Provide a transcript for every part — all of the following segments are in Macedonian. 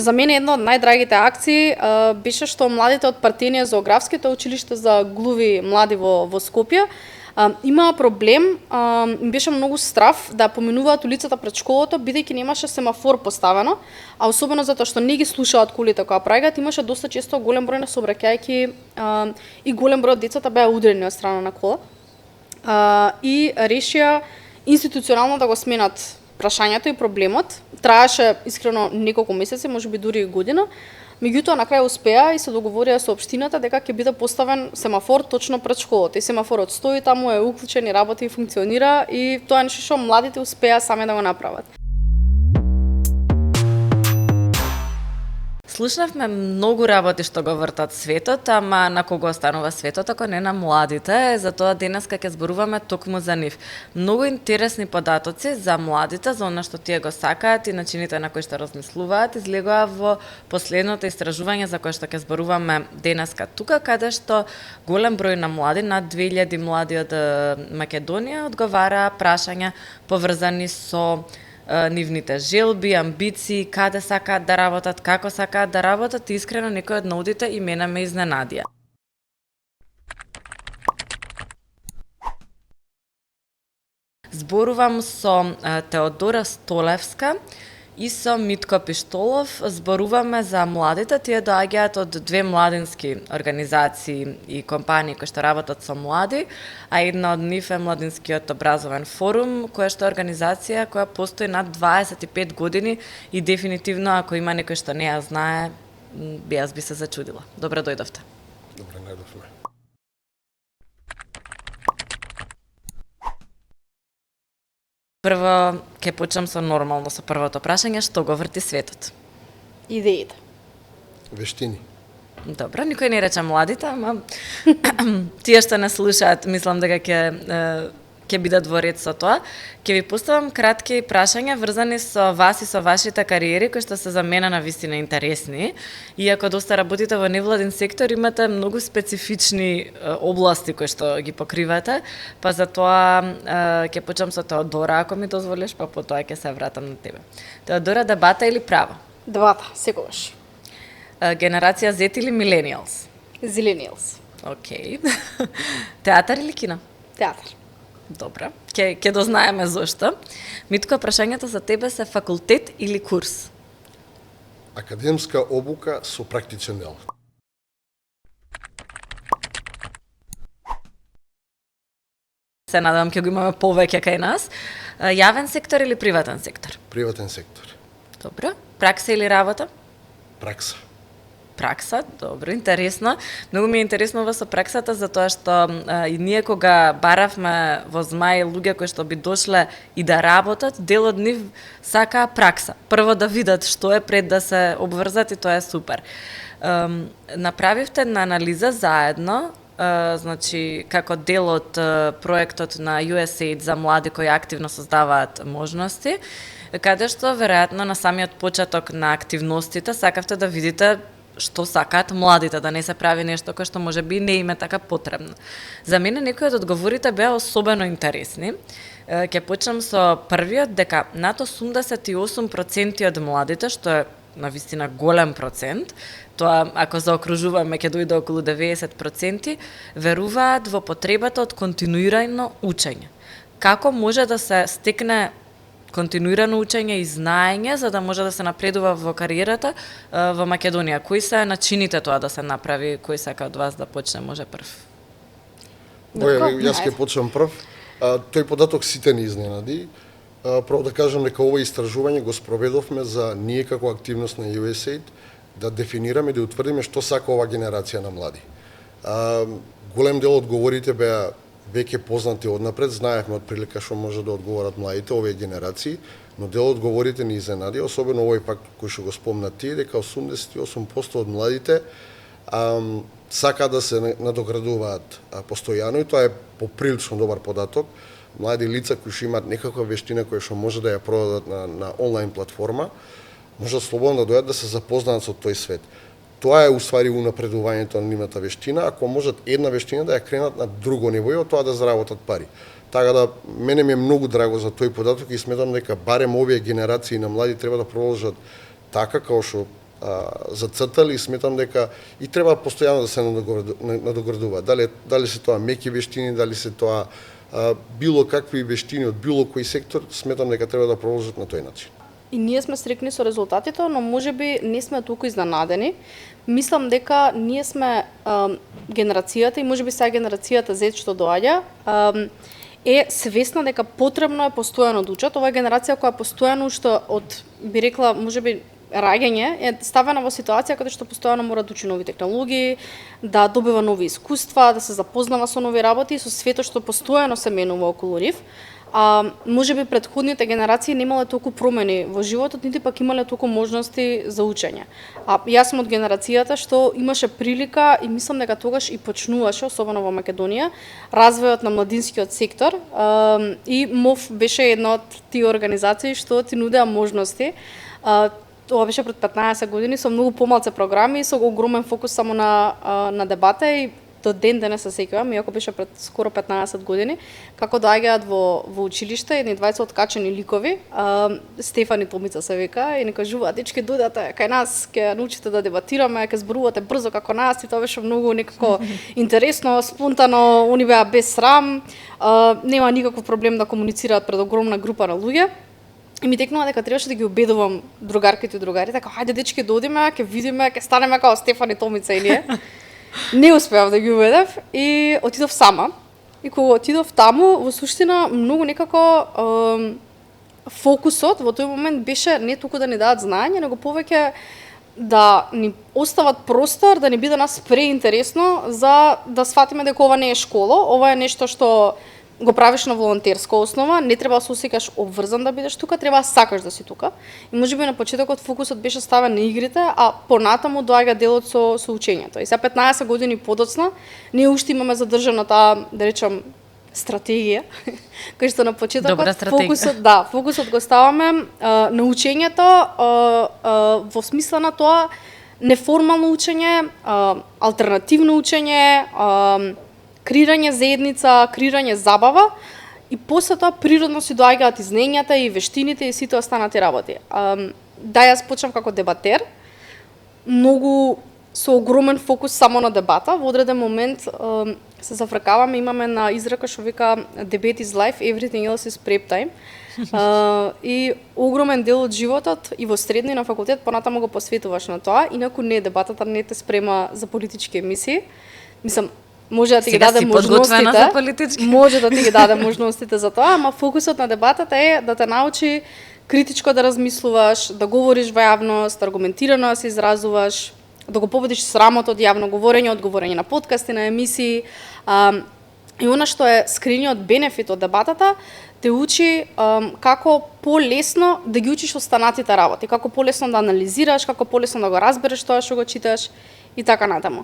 За мене една од најдрагите акции беше што младите од партиение зоографските училиште за глуви млади во Скопје имаа проблем, им беше многу страф да поминуваат улицата пред школата, бидејќи немаше семафор поставено, а особено затоа што не ги слушаат колите кога праќаат, имаше доста често голем број на сообраќајки и голем број од децата беа удрени од страна на кола. И решија институционално да го сменат прашањето и проблемот. Траеше искрено неколку месеци, можеби дури и година. Меѓутоа на крај успеа и се договорија со општината дека ќе биде поставен семафор точно пред школата. И семафорот стои таму, е уклучен и работи и функционира, и тоа е нешто што младите успеа сами да го направат. Слушнавме многу работи што го вртат светот, ама на кого останува светот ако не на младите, затоа денеска ќе зборуваме токму за нив. Многу интересни податоци за младите, за она што тие го сакаат и начините на кои што размислуваат, излегува во последното истражување за кое што ќе зборуваме денеска тука, каде што голем број на млади, над 2000 млади од Македонија, одговараа прашања поврзани со нивните желби, амбиции, каде сакаат да работат, како сакаат да работат, и искрено некои од наудите и мене ме изненадија. Зборувам со Теодора Столевска и со Митко Пиштолов. Зборуваме за младите, тие доаѓаат од две младински организации и компании кои што работат со млади, а една од нив е Младинскиот образовен форум, која што е организација која постои над 25 години и дефинитивно ако има некој што не ја знае, јас би се зачудила. Добре дојдовте. Добре најдовме. Прво, ќе почнам со нормално, со првото прашање, што го врти светот? Идеите. Вештини. Добро, никој не рече младите, ама тие што не слушаат, мислам дека ќе бидат во ред со тоа. Ќе ви поставам кратки прашања врзани со вас и со вашите кариери, кои што се за мене навистина интересни. Иако доста работите во невладин сектор, имате многу специфични области кои што ги покривате, па затоа ќе почнам со Теодора, ако ми дозволиш, па потоа ќе се вратам на тебе. Теодора, дебата или право? Двата, секогаш. Генерација Z или Millennials? Зеленијалс. Океј. Театар или кино? Театар. Добра, ќе дознаеме зошто. Митко, прашањето за тебе се факултет или курс? Академска обука со практичен дел. Се надевам ќе го имаме повеќе кај нас. Јавен сектор или приватен сектор? Приватен сектор. Добро. Пракса или работа? Пракса. Пракса, добро, интересно. Многу ми е интересно ова со праксата, затоа што и ние кога баравме во Змај луѓе кои што би дошле и да работат, дел од нив сакаа пракса. Прво да видат што е пред да се обврзат, и тоа е супер. Направивте една анализа заедно, значи како дел од проектот на USAID за млади кои активно создаваат можности, каде што веројатно на самиот почеток на активностите сакавте да видите што сакаат младите, да не се прави нешто кое што можеби не им е така потребно. За мене некои од одговорите беа особено интересни. Ќе почнам со првиот, дека над 88% од младите, што е навистина голем процент, тоа ако заокружуваме ќе дојде околу 90%, веруваат во потребата од континуирано учење. Како може да се стекне континуирано учење и знаење за да може да се напредува во кариерата во Македонија? Кои се начините тоа да се направи? Кој сака од вас да почне, може прв? Јас ќе почнам прв. Тој податок сите ни изненади. Прво да кажам дека ова истражување го спроведовме за ние како активност на USAID да дефинираме и да утврдиме што сака ова генерација на млади. Голем дел од одговорите беа веќе познати однапред, знаевме од прилика што може да одговорат младите овие генерации, но дел од одговорите ни изненади, особено овој пак кој што го спомна ти, дека 88% од младите сака да се надоградуваат постојано, и тоа е поприлично добар податок. Млади лица кои што имаат некаква вештина која што може да ја продадат на онлайн платформа, може слободно да дојдат да се запознаат со тој свет. Тоа е уствари унапредувањето на нивната вештина, ако можат една вештина да ја кренат на друго ниво и од тоа да заработат пари. Така да мене ми е многу драго за тој податок и сметам дека барем овие генерации на млади треба да продолжат така како што зацртали и сметам дека и треба постојано да се надоградува. Дали се тоа меки вештини, дали се тоа било какви вештини од било кој сектор, сметам дека треба да продолжат на тој начин. И ние сме стрикни со резултатите, но можеби не сме толку изненадени. Мислам дека ние сме генерацијата и можеби сега генерацијата Z што доаѓа, е свесна дека потребно е постојано да учат. Ова е генерација која постојано уште од, би рекла, можеби раѓање е ставена во ситуација каде што постојано мора да учи нови технологии, да добива нови искуства, да се запознава со нови работи и со светот што постојано се менува околу нив. Можеби претходните генерации немале толку промени во животот, нити пак имале толку можности за учење. Јас сум од генерацијата што имаше прилика и мислам дека тогаш и почнуваше, особено во Македонија, развојот на младинскиот сектор и МОВ беше една од тие организации што ти нудеа можности. Ова беше пред 15 години со многу помалце програми и со огромен фокус само на дебата и до ден денес се сеќавам, иако беше пред скоро 15 години, како доаѓаат во училиште едни 20 откачени ликови, Стефан и Томица се века, и ни кажуваат: дечки, дојдете кај нас, ќе научите да дебатираме, ќе зборувате брзо како нас, и тоа беше многу некако интересно, спонтано, они беа без срам, нема никаков проблем да комуницираат пред огромна група на луѓе. И ми текнува дека требаше да ги убедувам другарките и другарите, дека хајде дечки да одиме, ќе видиме, ќе станеме како Стефан и Томица и ние. Не успеав да ги уведев и отидов сама. И кога отидов таму, во суштина многу некако фокусот во тој момент беше не толку да ни дадат знаење, него повеќе да ни остават простор, да ни биде нас преинтересно за да сватиме дека ова не е школа, ова е нешто што го правиш на волонтерска основа, не треба да се осеќаш обврзан да бидеш тука, треба да сакаш да си тука. И можеби на почетокот фокусот беше ставен на игрите, а понатаму доаѓа делот со учењето. И сега 15 години подоцна, ние уште имаме задржана таа, да речам, стратегија, кој што на почетокот фокусот го ставаме на учењето во смисла на тоа неформално учење, алтернативно учење, креирање заедница, креирање забава и после тоа природно си доаѓаат и знаењата и вештините и сите останати работи. Да, јас почнав како дебатер, многу со огромен фокус само на дебата. Во одреден момент се зафркаваме, имаме на изрека што вика debate is life, everything else is prep time. И огромен дел од животот и во средно и на факултет понатаму го посветуваш на тоа, инаку не, дебатата не те спрема за политички емисии. Мислам, може да ти ги даде можностите, може да ти ги даде можностите за тоа, ама фокусот на дебатата е да те научи критичко да размислуваш, да говориш во јавност, аргументирано да се изразуваш, да го победиш срамот од јавно говорење, од говорење на подкасти, на емисии. И она што е скрениот бенефит од дебатата, те учи како полесно да ги учиш останатите работи, како полесно да анализираш, како полесно да го разбереш тоа што го читаш и така натаму.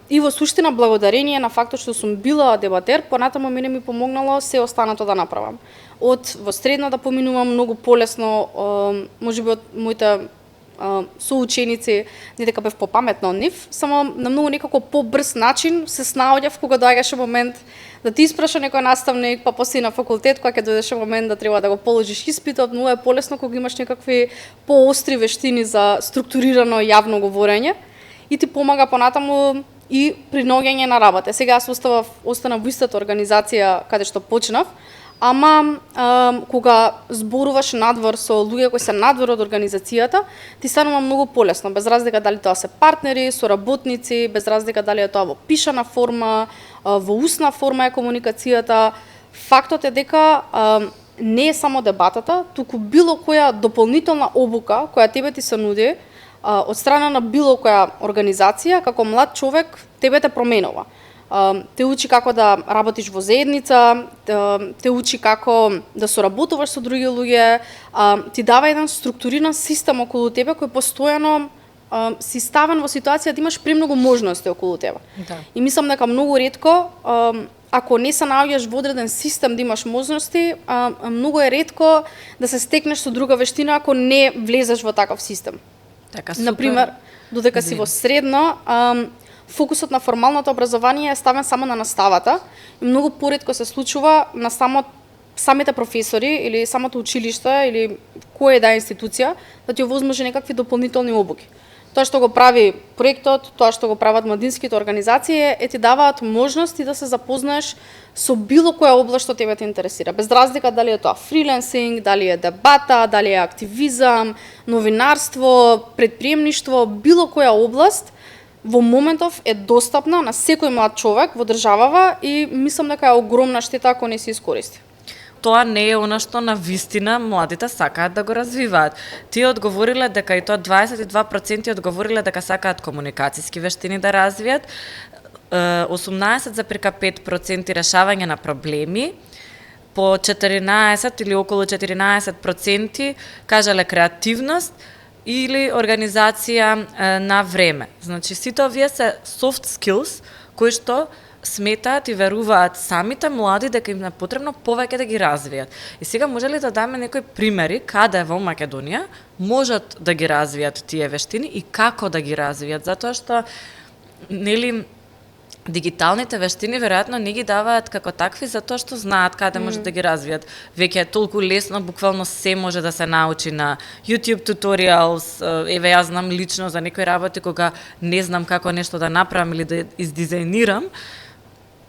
И во суштина, благодарение на фактот што сум била дебатер, понатаму мене ми помогнало се останато да направам. Од во средно да поминувам многу полесно, можеби од моите соученици, не дека бев попаметна од нив, само на многу некако побрз начин се снаоѓав кога доаѓаше момент да ти испраша некој наставник, па после на факултет кога ќе дојдеше момент да треба да го положиш испитот, многу е полесно кога имаш некакви поостри вештини за структурирано јавно говорење и ти помага понатаму и при наоѓање на работа. Сега јас останав во истата организација каде што почнав, ама кога зборуваш надвор со луѓе кои се надвор од организацијата, ти станува многу полесно, без разлика дали тоа се партнери, соработници, без разлика дали е тоа во пишана форма, во устна форма е комуникацијата. Фактот е дека не е само дебатата, туку било која дополнителна обука која тебе ти се нуди од страна на било која организација, како млад човек, тебе те променува. Те учи како да работиш во заедница, те учи како да соработуваш со други луѓе, ти дава еден структуриран систем околу тебе кој постојано си ставен во ситуација да имаш премногу можности околу тебе. Да. И мислам дека многу ретко, ако не се наоѓаш во одреден систем да имаш можности, многу е ретко да се стекнеш со друга вештина ако не влезеш во таков систем. Така, супер. Например, додека си во средно, фокусот на формалното образование е ставен само на наставата и многу поретко се случува на самите професори или самото училиште или која да институција да ти овозможи некакви дополнителни обуки. Тоа што го прави проектот, тоа што го прават младинските организации ти даваат можности да се запознаеш со било која област што тебе те интересира. Без разлика дали е тоа фриленсинг, дали е дебата, дали е активизам, новинарство, предприемништво, било која област во моментов е достапна на секој млад човек во државава и мислам дека е огромна штета ако не се искористи. Тоа не е она што на вистина младите сакаат да го развиваат. Тие одговориле дека и тоа 22% одговориле дека сакаат комуникацијски вештини да развијат, 18,5% решавање на проблеми, по 14 или околу 14% кажале креативност или организација на време. Значи сите овие се soft skills кои што сметаат и веруваат самите млади дека им е потребно повеќе да ги развијат. И сега може ли да даме некои примери каде во Македонија можат да ги развијат тие вештини и како да ги развијат, затоа што нели дигиталните вештини веројатно не ги даваат како такви затоа што знаат каде може да ги развијат. Веќе е толку лесно, буквално се може да се научи на YouTube tutorials. Еве јас знам лично за некои работи кога не знам како нешто да направам или да издизајнирам,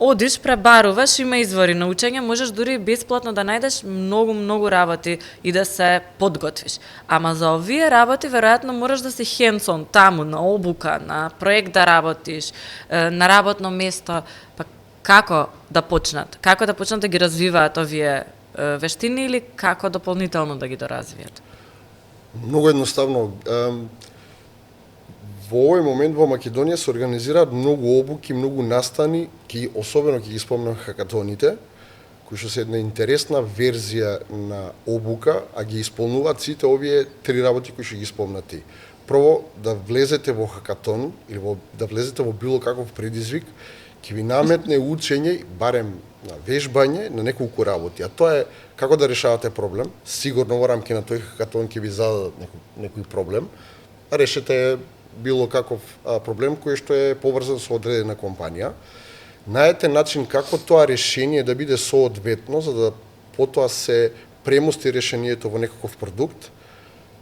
одиш, пребаруваш, има извори на учење, можеш дури и бесплатно да најдеш многу работи и да се подготвиш. Ама за овие работи веројатно можеш да си hands-on таму, на обука, на проект да работиш, на работно место. Па како да почнат? Како да почнат да ги развиваат овие вештини или како дополнително да ги доразвијат? Многу едноставно. Во овој момент во Македонија се организираат многу обуки, многу настани, особено ќе ги спомнам хакатоните, кои што се една интересна верзија на обука, а ги исполнуваат сите овие три работи кои што ги спомнати. Прво, да влезете во хакатон или да влезете во било каков предизвик, ќе ви наметне учење, барем на вежбање, на неколку работи. А тоа е како да решавате проблем. Сигурно во рамки на тој хакатон ќе ви зададат некој проблем, а решете било каков проблем кој што е поврзан со одредена компанија. Најдете начин како тоа решение да биде соодветно, за да потоа се премости решението во некаков продукт.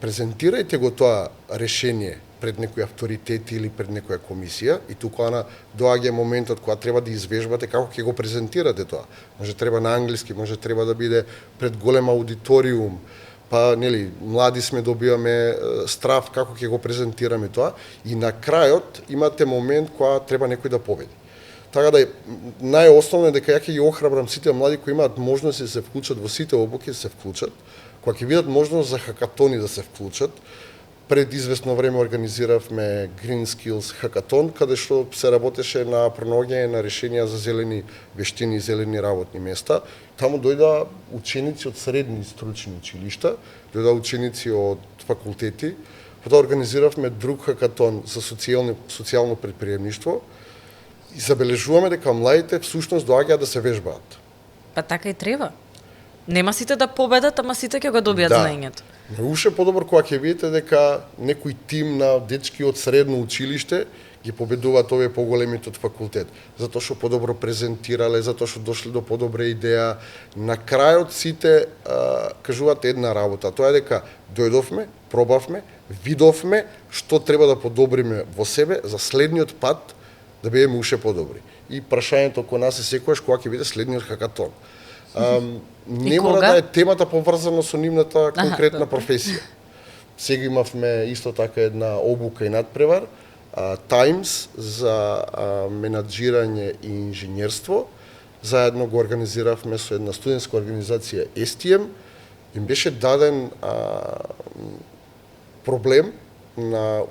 Презентирајте го тоа решение пред некој авторитет или пред некоја комисија и тука доаѓа моментот кога треба да извежбате како ќе го презентирате тоа. Може треба на англиски, може треба да биде пред голем аудиториум, па нели млади сме, добиваме страв како ќе го презентираме тоа и на крајот имате момент кога треба некој да победи. Така да најосновно е дека ја ќе ги охрабрам сите млади кои имаат можност да се вклучат во сите обуки, да се вклучат, кога ќе видат можност за хакатони да се вклучат. Пред известно време организиравме Green Skills хакатон, каде што се работеше на пронаоѓање на решенија за зелени вештини и зелени работни места. Таму дојда ученици од средни стручни училишта, дојда ученици од факултети. Потоа организиравме друг хакатон за социјално предприемништво и забележуваме дека младите всушност доаѓаат да се вежбаат. Па така и треба. Нема сите да победат, ама сите ќе го добијат знаењето. Уште подобро кога ќе видите дека некој тим на дечки од средно училиште ги победуваат овие поголемите од факултет, затоа што подобро презентирале, затоа што дошле до подобра идеја. На крајот сите кажуваат една работа, тоа е дека дојдовме, пробавме, видовме што треба да подобриме во себе за следниот пат да бидеме уште подобри. И прашањето кон нас е секогаш кога ќе биде следниот хакатон. Не мора да е темата поврзана со нивната конкретна професија. Сега имавме исто така една обука и надпревар, Times за менаџирање и инженерство. Заедно го организиравме со една студентска организација STM. Им беше даден проблем на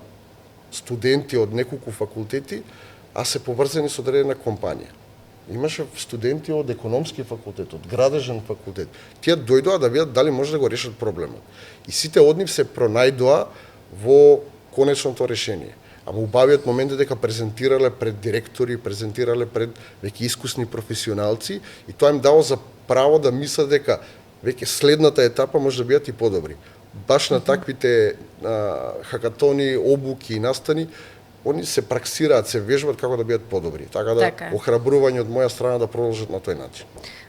студенти од неколку факултети, а се поврзани со одредена компанија. Имаше студенти од економски факултет, од градежен факултет. Тие дојдоа да видат дали може да го решат проблемот. И сите од нив се пронајдоа во конечното решение. Ама убавиот момент е дека презентирале пред директори, презентирале пред веќе искусни професионалци и тоа им дало за право да мислат дека веќе следната етапа може да бидат и подобри. Баш на таквите хакатони, обуки и настани они се праксираат, се вежбат како да бидат подобри. Така да Така е. охрабрување од моја страна да продолжат на тој начин.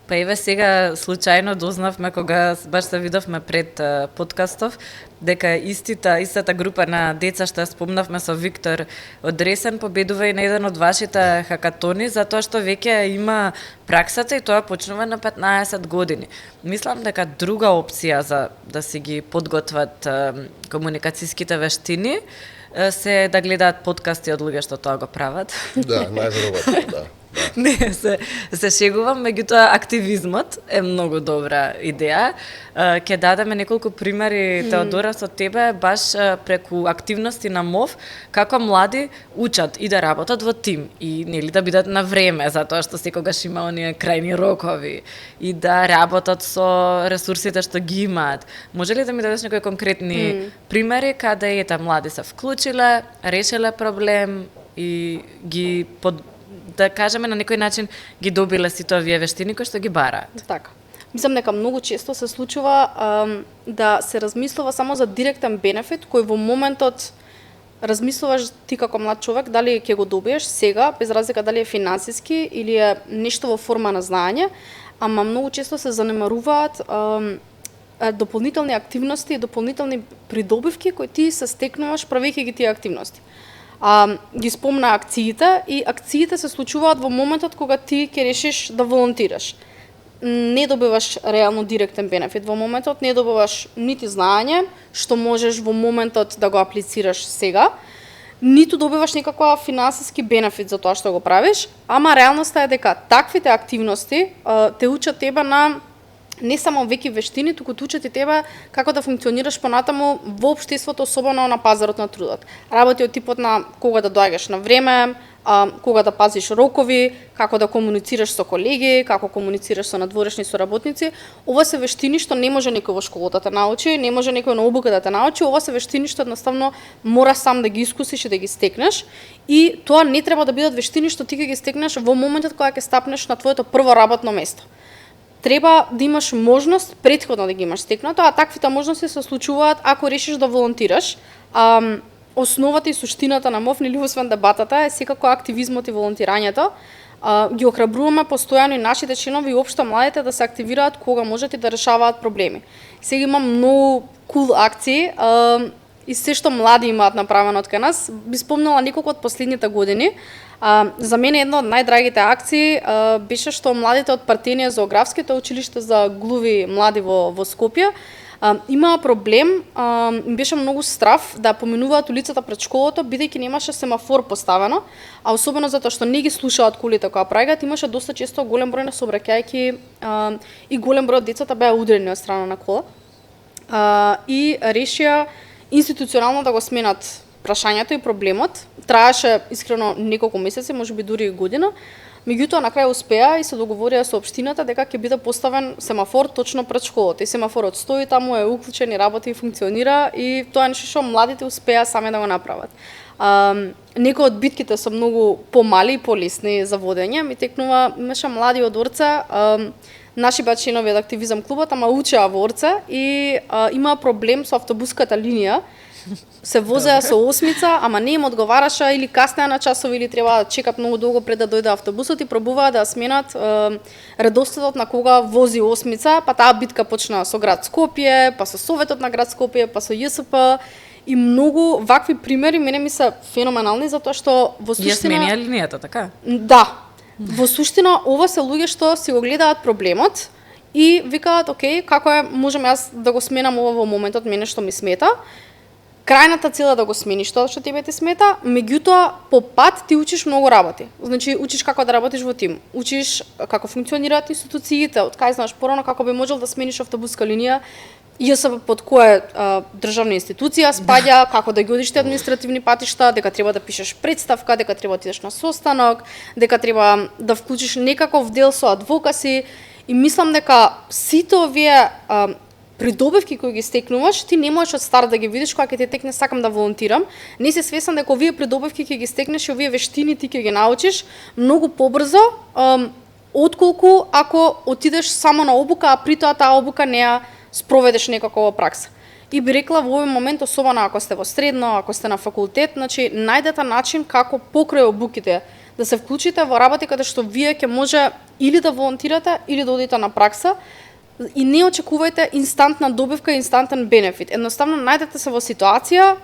Па еве сега случајно дознавме кога баш се видовме пред подкастов дека истата група на деца што ја спомнавме со Виктор од Ресен победува и на еден од вашите хакатони затоа што веќе има праксата и тоа почнува на 15 години. Мислам дека друга опција за да си ги подготват комуникацијските вештини се да гледаат подкасти од луѓе што тоа го прават. Да, најверојатно, да. Не, се шегувам, меѓутоа активизмот е многу добра идеја. Ќе дадеме неколку примери, Теодора, со тебе, баш преку активности на МОВ, како млади учат и да работат во тим, и нели да бидат на време, затоа што секогаш има оние крајни рокови, и да работат со ресурсите што ги имаат. Може ли да ми дадеш некои конкретни примери, каде ете млади се вклучиле, решиле проблем и ги да кажеме на некој начин ги добиле сите овие вештини кои што ги бараат. Така. Мислам дека многу често се случува да се размислува само за директен бенефит кој во моментот размислуваш ти како млад човек дали ќе го добиеш сега, без разлика дали е финансиски или е нешто во форма на знаење, ама многу често се занемаруваат дополнителни активности и дополнителни придобивки кои ти се стекнуваш правејќи ги тие активности. Ги спомна акциите и акциите се случуваат во моментот кога ти ќе решиш да волонтираш. Не добиваш реално директен бенефит во моментот, не добиваш нити знаење што можеш во моментот да го аплицираш сега, ниту добиваш никаква финансиски бенефит за тоа што го правиш, ама реалноста е дека таквите активности те учат тебе на не само веки вештини, туку учат и тебе како да функционираш понатаму во општеството, особено на пазарот на трудот. Работи од типот на кога да доаѓаш на време, кога да пазиш рокови, како да комуницираш со колеги, како комуницираш со надворешни соработници. Ова се вештини што не може некој во школата да те научи, не може некој на обука да те научи, ова се вештини што едноставно мора сам да ги искусиш и да ги стекнеш. И тоа не треба да бидат вештини што ти ќе ги стекнеш во моментот кога ќе стапнеш на твоето прво работно место. Треба да имаш можност претходно да ги имаш стекнато, а таквите можности се случуваат ако решиш да волонтираш. Основата и суштината на МОВ, нели освен дебатата, е секако активизмот и волонтирањето. Ги охрабруваме постојано и нашите членови и општо младите да се активираат кога можат и да решаваат проблеми. Сега има многу кул акции и се што млади имаат направено од кај нас. Би спомнала неколку од последните години. За мене една од најдрагите акции беше што младите од Партенија зоографските училиште за глуви млади во Скопје имаа проблем, им беше многу страф да поминуваат улицата пред школото, бидејќи немаше семафор поставено, а особено затоа што не ги слушаат колите кога праќаат, имаше доста често голем број на сообраќајки и голем број од децата беа удрени од страна на кола. И решија институционално да го сменат прашањето и проблемот. Траеше искрено неколку месеци, можеби дури и година. Меѓутоа на крај успеа и се договорија со општината дека ќе биде поставен семафор точно пред школата. И семафорот стои таму, е уклучен и работи и функционира и тоа е нешто што младите успеа сами да го направат. Некои од битките се многу помали и полесни за водење. Ми текнува, имаше млади од Орце, наши беа членови од активизам клубот, ама учеа во Орце и имаа проблем со автобуската линија. Се возеа со осмица, ама не им одговараше или каснеа на часови или треба да чекат многу долго пред да дојде автобусот и пробуваа да сменат редоследот на кога вози осмица, па таа битка почна со град Скопје, па со Советот на град Скопје, па со ЈСП и многу вакви примери мене ми се феноменални затоа што во суштина... Ја сменија линијата, така? Да. Во суштина ова се луѓе што си го гледаат проблемот и викаат, окей, како е, можам јас да го сменам ова во моментот, мене што ми смета. Крајната цел е да го смениш тоа што тебе ти смета, меѓутоа по пат ти учиш многу работи. Значи учиш како да работиш во тим, учиш како функционираат институциите, од кај знаеш порано како би можел да смениш автобуска линија, ЈСП под која државна институција спаѓа, како да ги одиш те административни патишта, дека треба да пишеш представка, дека треба да идеш на состанок, дека треба да вклучиш некаков дел со адвокаси и мислам дека сите овие придобивки кои ги стекнуваш, ти не можеш од старт да ги видиш кога ќе ти текне сакам да волонтирам. Не си свесен дека овие придобивки ќе ги стекнеш и овие вештини ти ќе ги научиш многу побрзо, отколку ако отидеш само на обука, а при тоа таа обука не ја спроведеш некако во пракса. И би рекла во овој момент, особено ако сте во средно, ако сте на факултет, значи најдете начин како покрај обуките да се вклучите во работи каде што вие ќе може или да волонтирате или да одите на пракса и не очекувајте инстантна добивка, инстантен бенефит. Едноставно најдете се во ситуација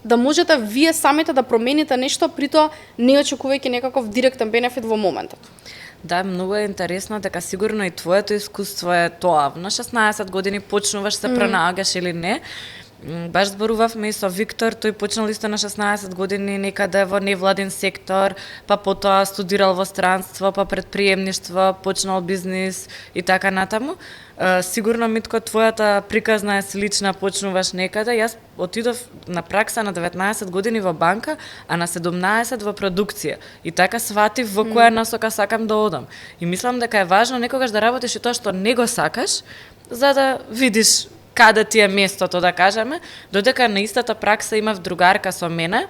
да можете вие самите да промените нешто, притоа не очекувајќи некаков директен бенефит во моментот. Да, многу е интересно дека сигурно и твоето искуство е тоа. На 16 години почнуваш се пронаоѓаш или не. Баш зборувавме и со Виктор, тој почнал исто на 16 години некаде во невладин сектор, па потоа студирал во странство, па предприемништво, почнал бизнис и така натаму. Сигурно, Митко, твојата приказна е слична, почнуваш некаде. Јас отидов на пракса на 19 години во банка, а на 17 во продукција. И така сватив во која насока сакам да одам. И мислам дека е важно некогаш да работиш и тоа што не го сакаш, за да видиш каде ти е местото, да кажеме, додека на истата пракса имав другарка со мене,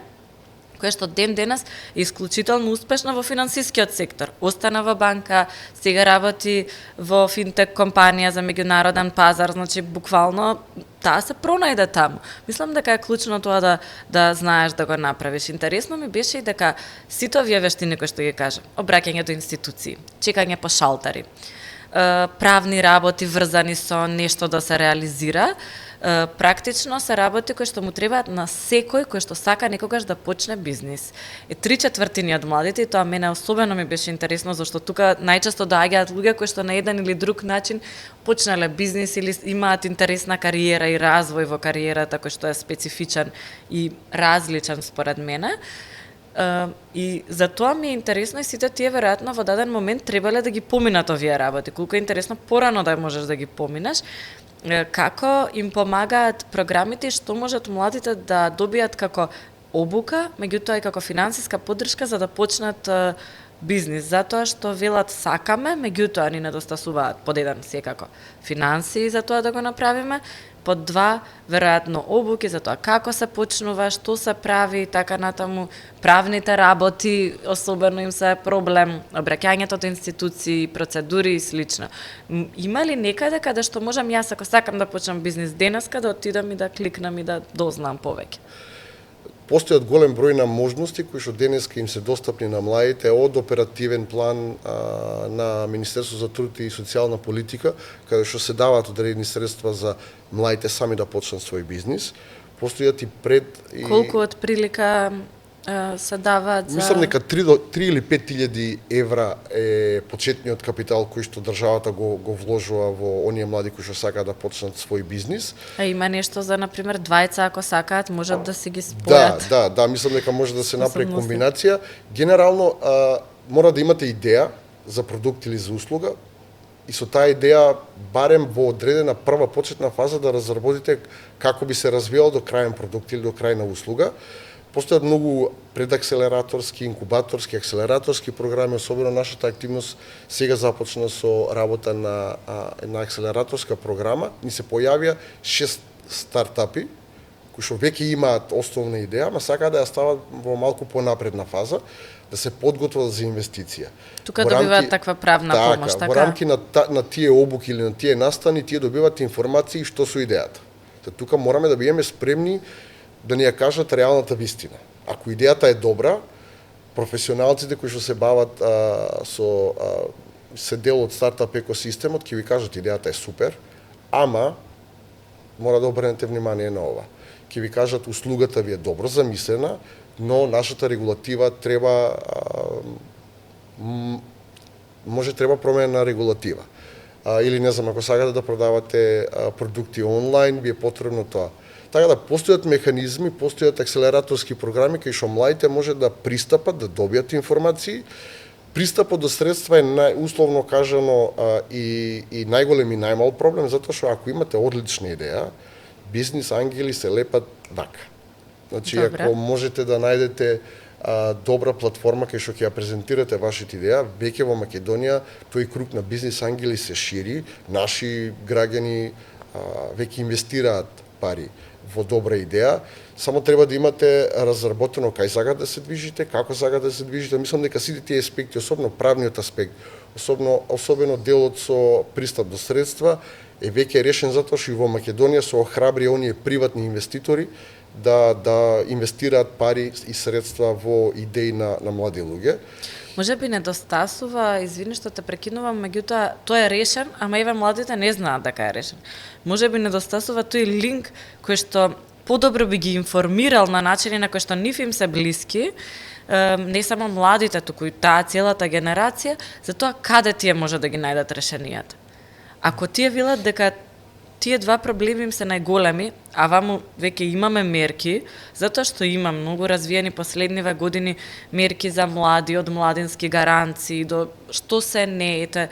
која што ден денес е исклучително успешна во финансискиот сектор. Остана во банка, сега работи во финтек компанија за меѓународен пазар, значи буквално таа се пронајде таму. Мислам дека е клучно тоа да знаеш да го направиш. Интересно ми беше и дека сите овие вештини кои што ги кажам, обраќање до институции, чекање по шалтари, правни работи врзани со нешто да се реализира, практично се работи кои што му требаат на секој кој што сака некогаш да почне бизнис. И 3/4 од младите, и тоа мене особено ми беше интересно, зашто тука најчесто доаѓаат луѓе кои што на еден или друг начин почнале бизнис или имаат интересна кариера и развој во кариерата кој што е специфичен и различен според мене. И за тоа ми е интересно и сите тие веројатно во даден момент требале да ги поминат овие работи. Колку е интересно порано да можеш да ги поминеш. Како им помагаат програмите и што можат младите да добијат како обука, меѓутоа и како финансиска поддршка за да почнат бизнис, затоа што велат сакаме, меѓутоа ни недостасуваат под еден секако финансии за тоа да го направиме, под два веројатно обуки за тоа како се почнува, што се прави и така натаму, правните работи особено им се проблем, обраќањето до институции, процедури и слично. Има ли некаде каде што можам јас ако сакам да почнам бизнис денеска да отидам и да кликнам и да дознам повеќе? Постојат голем број на можности кои што денеска им се достапни на младите од оперативен план на Министерството за труд и социјална политика, каде што се даваат одредени средства за младите сами да почнат свој бизнис. Постојат и пред и колку од прилика се даваат за... Мислам дека 3 или 5 000 евра е почетниот капитал кој што државата го вложува во оние млади кои што сакаат да почнат свој бизнис. А има нешто за, например, двајца ако сакаат, можат да си ги спојат. Да, мислам дека може да се направи комбинација. Генерално, мора да имате идеја за продукт или за услуга и со таа идеја, барем во одредена прва почетна фаза, да разработите како би се развијал до крајен продукт или до крајна услуга. Постојат многу предакселераторски, инкубаторски, акселераторски програми, особено нашата активност сега започна со работа на една акселераторска програма. Ни се појавија 6 стартапи кои што веќе имаат основна идеја, ама сакаат да ја стават во малку понапредна фаза, да се подготват за инвестиција. Тука добиваат таква правна помош, така? Во рамки на тие обуки или на тие настани, тие добиваат информации што со идејата. Тука мораме да бидеме спремни да ни ја кажат реалната вистина. Ако идејата е добра, професионалците кои што се бават се дел од стартап екосистемот ќе ви кажат идејата е супер, ама мора да обрнете внимание на ова. Ќе ви кажат услугата ви е добро замислена, но нашата регулатива треба треба промена на регулатива. Или не знам, ако сакате да продавате продукти онлайн, ви е потребно тоа. Така да постојат механизми, постојат акселераторски програми кај што младите може да пристапат, да добијат информации. Пристапот до средства е условно кажано и најголем и најмал проблем, затоа што ако имате одлична идеја, бизнис ангели се лепат вака. Значи, ако можете да најдете добра платформа кај што ќе ја презентирате вашите идеја, веќе во Македонија тој круг на бизнис ангели се шири, наши граѓани веќе инвестираат пари во добра идеја, само треба да имате разработено кај сакате да се движите, како сакате да се движите. Мислам дека сите тие аспекти, особено правниот аспект, особено делот со пристап до средства, е веќе решен затоа што и во Македонија се охрабри оние приватни инвеститори да инвестираат пари и средства во идеи на млади луѓе. Може би недостасува, извини што те прекинувам, меѓутоа тој е решен, ама еве младите не знаат дека е решен. Може би недостасува тој линк кој што подобро би ги информирал на начини на кои што нив им се блиски, не само младите, туку и таа целата генерација, за тоа каде тие може да ги најдат решенијата. Ако тие велат дека тие два проблеми им се најголеми, а ваму веќе имаме мерки, затоа што има многу развиени последниве години мерки за млади, од младински гаранции до што се не ете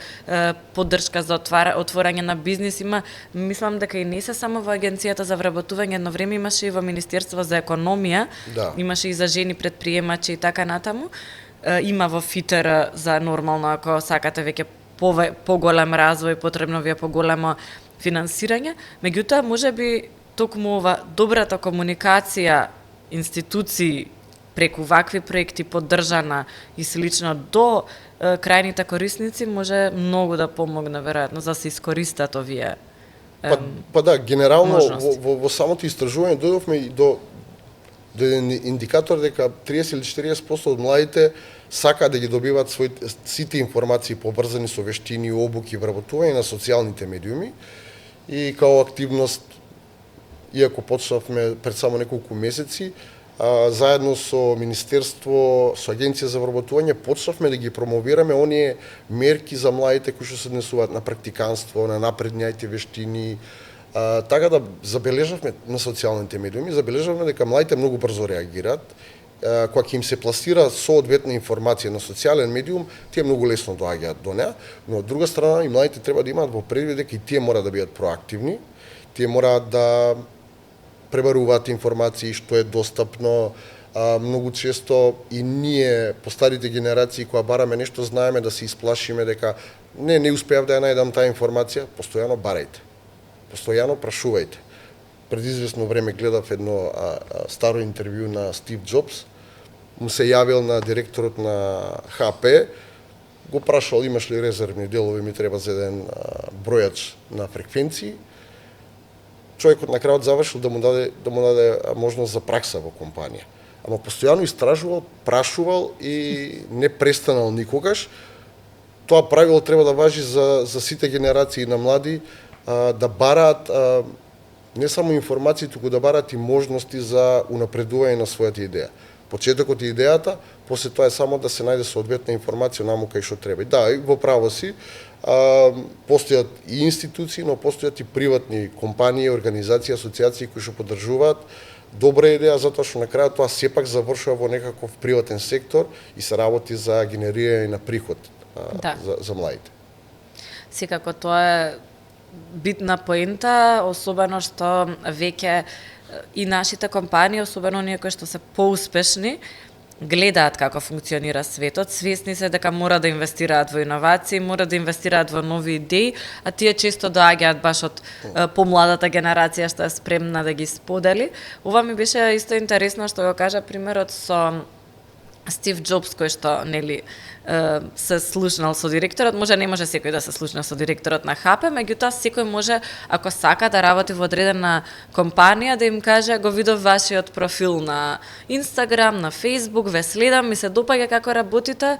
поддршка за отворање на бизнис има, мислам дека и не се само во агенцијата за вработување, едно време имаше и во Министерство за економија, Да. имаше и за жени предприемачи и така натаму. Има во ФИТР за нормално, ако сакате веќе поголем развој, потребно ви е поголемо финансирање, меѓутоа можеби токму ова добрата комуникација институции преку вакви проекти поддржана и слично до крајните корисници може многу да помогне веројатно за да се искористат овие Па да, генерално можности. во самото истражување дојдовме и до еден индикатор дека 30 или 40% од младите сакаат да ги добиваат сите информации поврзани со вештини, обуки, вработување на социјалните медиуми и као активност, иако почнавме пред само неколку месеци, заедно со Министерство, со Агенција за вработување, почнавме да ги промовираме оние мерки за младите кои што се однесуваат на практиканство, на напредни IT вештини, така да забележавме на социјалните медиуми, забележавме дека младите многу брзо реагираат, кога ќе им се пласира соодветна информација на социјален медиум, тие многу лесно доаѓаат до неа, но од друга страна и младите треба да имаат во предвид дека и тие мора да бидат проактивни, тие мораат да пребаруваат информации што е достапно, многу често и ние, по старите генерации, кога бараме нешто, знаеме да се исплашиме дека не успеав да ја најдам таа информација, постојано барајте. Постојано прашувајте. Пред известно време гледав едно старо интервју на Стив Джобс, му се јавил на директорот на HP, го прашал имаш ли резервни делови, ми треба за еден бројач на фреквенции. Човекот на крајот завршил да му даде можност за пракса во компанија. Ама постојано истражувал, прашувал и не престанал никогаш. Тоа правило треба да важи за сите генерации на млади, да бараат не само информации, туку да бараат и можности за унапредување на својата идеја. Почетокот и идејата, после тоа е само да се најде соодветна информација наму кај што треба. И да, и во право си, постојат и институции, но постојат и приватни компании, организации, асоциации кои што поддржуваат добра идеја, затоа што на крајот тоа сепак завршува во некаков приватен сектор и се работи за генерирање на приход за младите. Секако тоа е битна поента, особено што веќе и нашите компании, особено оние кои што се поуспешни, гледаат како функционира светот, свесни се дека мора да инвестираат во иновации, мора да инвестираат во нови идеи, а тие често доаѓаат баш од помладата генерација што е спремна да ги сподели. Ова ми беше исто интересно што го кажа примерот со Стив Джобс, кој што нели се слушнал со директорот, може не може секој да се слушне со директорот на HP, меѓутоа секој може, ако сака да работи во одредена компанија, да им каже го видов вашиот профил на Instagram, на Facebook, ве следам, ми се допаѓа како работите,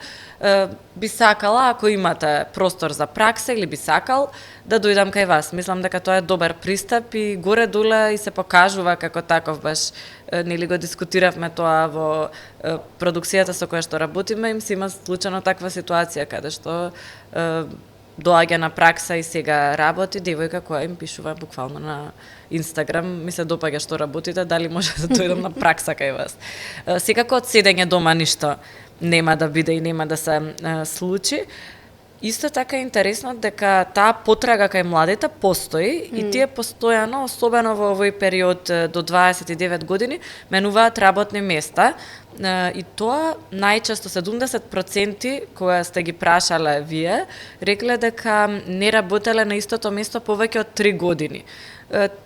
би сакала ако имате простор за пракса или би сакал да дојдам кај вас. Мислам дека тоа е добар пристап и горе доле и се покажува како таков баш. Нели го дискутиравме тоа во продукцијата со која што работиме, им се има случајно таква ситуација каде што доаѓа на пракса и сега работи девојка која им пишува буквално на Инстаграм, ми се допаѓа што работите, дали може да дојдам на пракса кај вас. Секако од седење дома ништо нема да биде и нема да се случи. Исто така е интересно дека таа потрага кај младите постои и тие постојано, особено во овој период до 29 години, менуваат работни места и тоа најчесто 70% кога сте ги прашале вие, рекле дека не работеле на истото место повеќе од 3 години.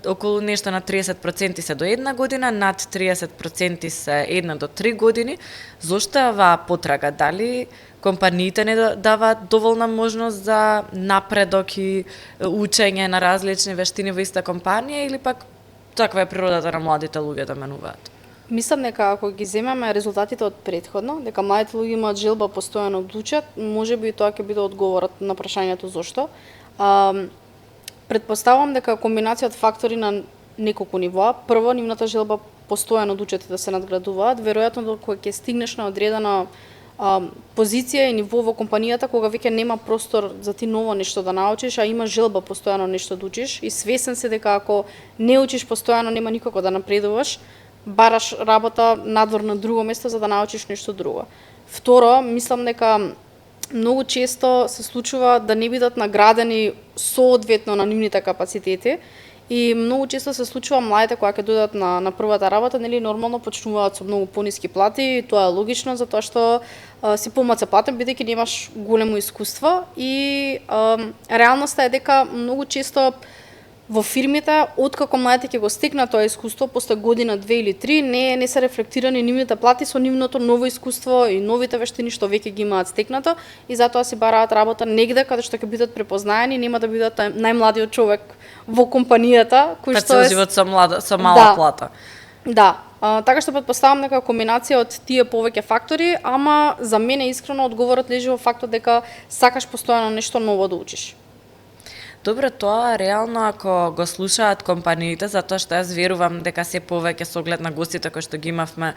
околу нешто на 30% се до 1 година, над 30% се 1 до 3 години. Зошто е оваа потрага? Дали компаниите не даваат доволна можност за напредок и учење на различни вештини во иста компанија или пак таква е природата на младите луѓе да менуваат? Мислам дека ако ги земеме резултатите од претходно, дека младите луѓе имаат желба постојано да учат, можеби тоа ќе биде одговорот на прашањето зошто. Предпоставувам дека комбинација од фактори на неколку нивоа. Прво, нивната желба постојано да учат и да се надградуваат. Веројатно кога ќе стигнеш на одредена позиција и ниво во компанијата, кога веќе нема простор за ти ново нешто да научиш, а има желба постојано нешто да учиш и свесен си дека ако не учиш постојано нема никако да напредуваш, бараш работа надвор на друго место за да научиш нешто друго. Второ, мислам дека многу често се случува да не бидат наградени соодветно на нивните капацитети и многу често се случува младите кога ќе дојдат на првата работа, нели нормално почнуваат со многу пониски плати и тоа е логично затоа што си помалку платен бидејќи немаш големо искуство и реалноста е дека многу често во фирмите, откако младите ќе го стекнат тоа искуство, после година, 2 или 3, не се рефлектирани нивните плати со нивното ново искуство и новите вештини што веќе ги имаат стекнато и затоа си бараат работа негде каде што ќе бидат препознаени, нема да бидат најмладиот човек во компанијата, кој што е живот со мала плата. Да, така што предпоставам дека комбинација од тие повеќе фактори, ама за мене искрено одговорот лежи во фактот дека сакаш постојано нешто ново да учиш. Добро, тоа реално ако го слушаат компаниите, затоа што јас верувам дека се повеќе со оглед на гостите кои што ги имавме,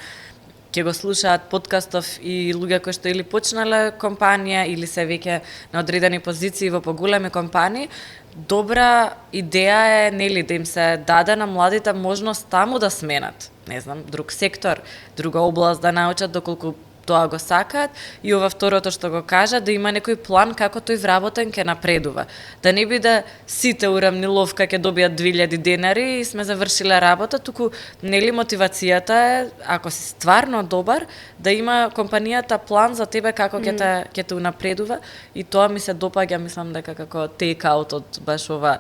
ќе го слушаат подкастов и луѓе кои што или почнале компанија или се веќе на одредени позиции во поголеми компании, добра идеја е нели да им се даде на младите можност таму да сменат, не знам, друг сектор, друга област да научат доколку тоа го сакаат и ова второто што го кажа, да има некој план како тој вработен ќе напредува. Да не биде сите урамниловка ќе добијат 2000 денари и сме завршиле работа, туку нели мотивацијата е, ако си стварно добар, да има компанијата план за тебе како ќе те унапредува и тоа ми се допаѓа, мислам дека како take-out од баш ова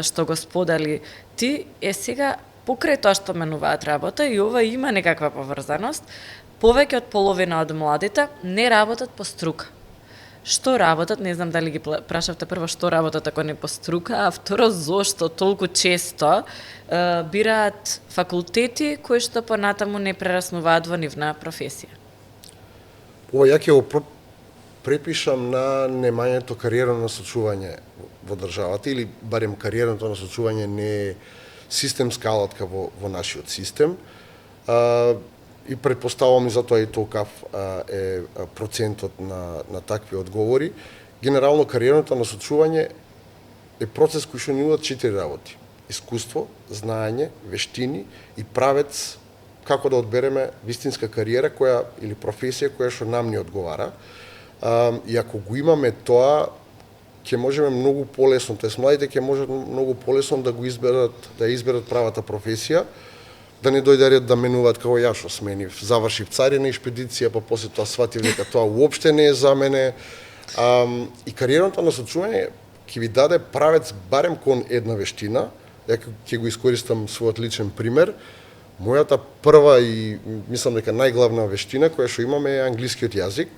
што го сподели ти, е сега покрај тоа што менуваат работа и ова има некаква поврзаност. Повеќе од половина од младите не работат по струка. Што работат, не знам дали ги прашавте прво што работат ако не по струка, а второ зошто толку често бираат факултети кои што понатаму не прераснуваат во нивна професија. Ова ја ќе го препишам на немањето кариерно насочување во државата или барем кариерното насочување не е системска алатка во нашиот систем. И предпоставувам и затоа и толкав е процентот на такви одговори. Генерално кариерното насочување е процес кој што ни нуда 4 работи: искуство, знаење, вештини и правец како да одбереме вистинска кариера која или професија која што нам ни одговара. И ако го имаме тоа, ќе можеме многу полесно, тоест младите ќе можат многу полесно да го изберат правата професија, да не дојде ред да менуваат како ја што сменив, завршив царина експедиција, па после тоа сватив дека тоа уопште не е за мене. И кариерното насочување ќе ви даде правец барем кон една вештина. Ја ќе го искористам својот личен пример. Мојата прва и мислам дека најглавна вештина која што имаме е англискиот јазик.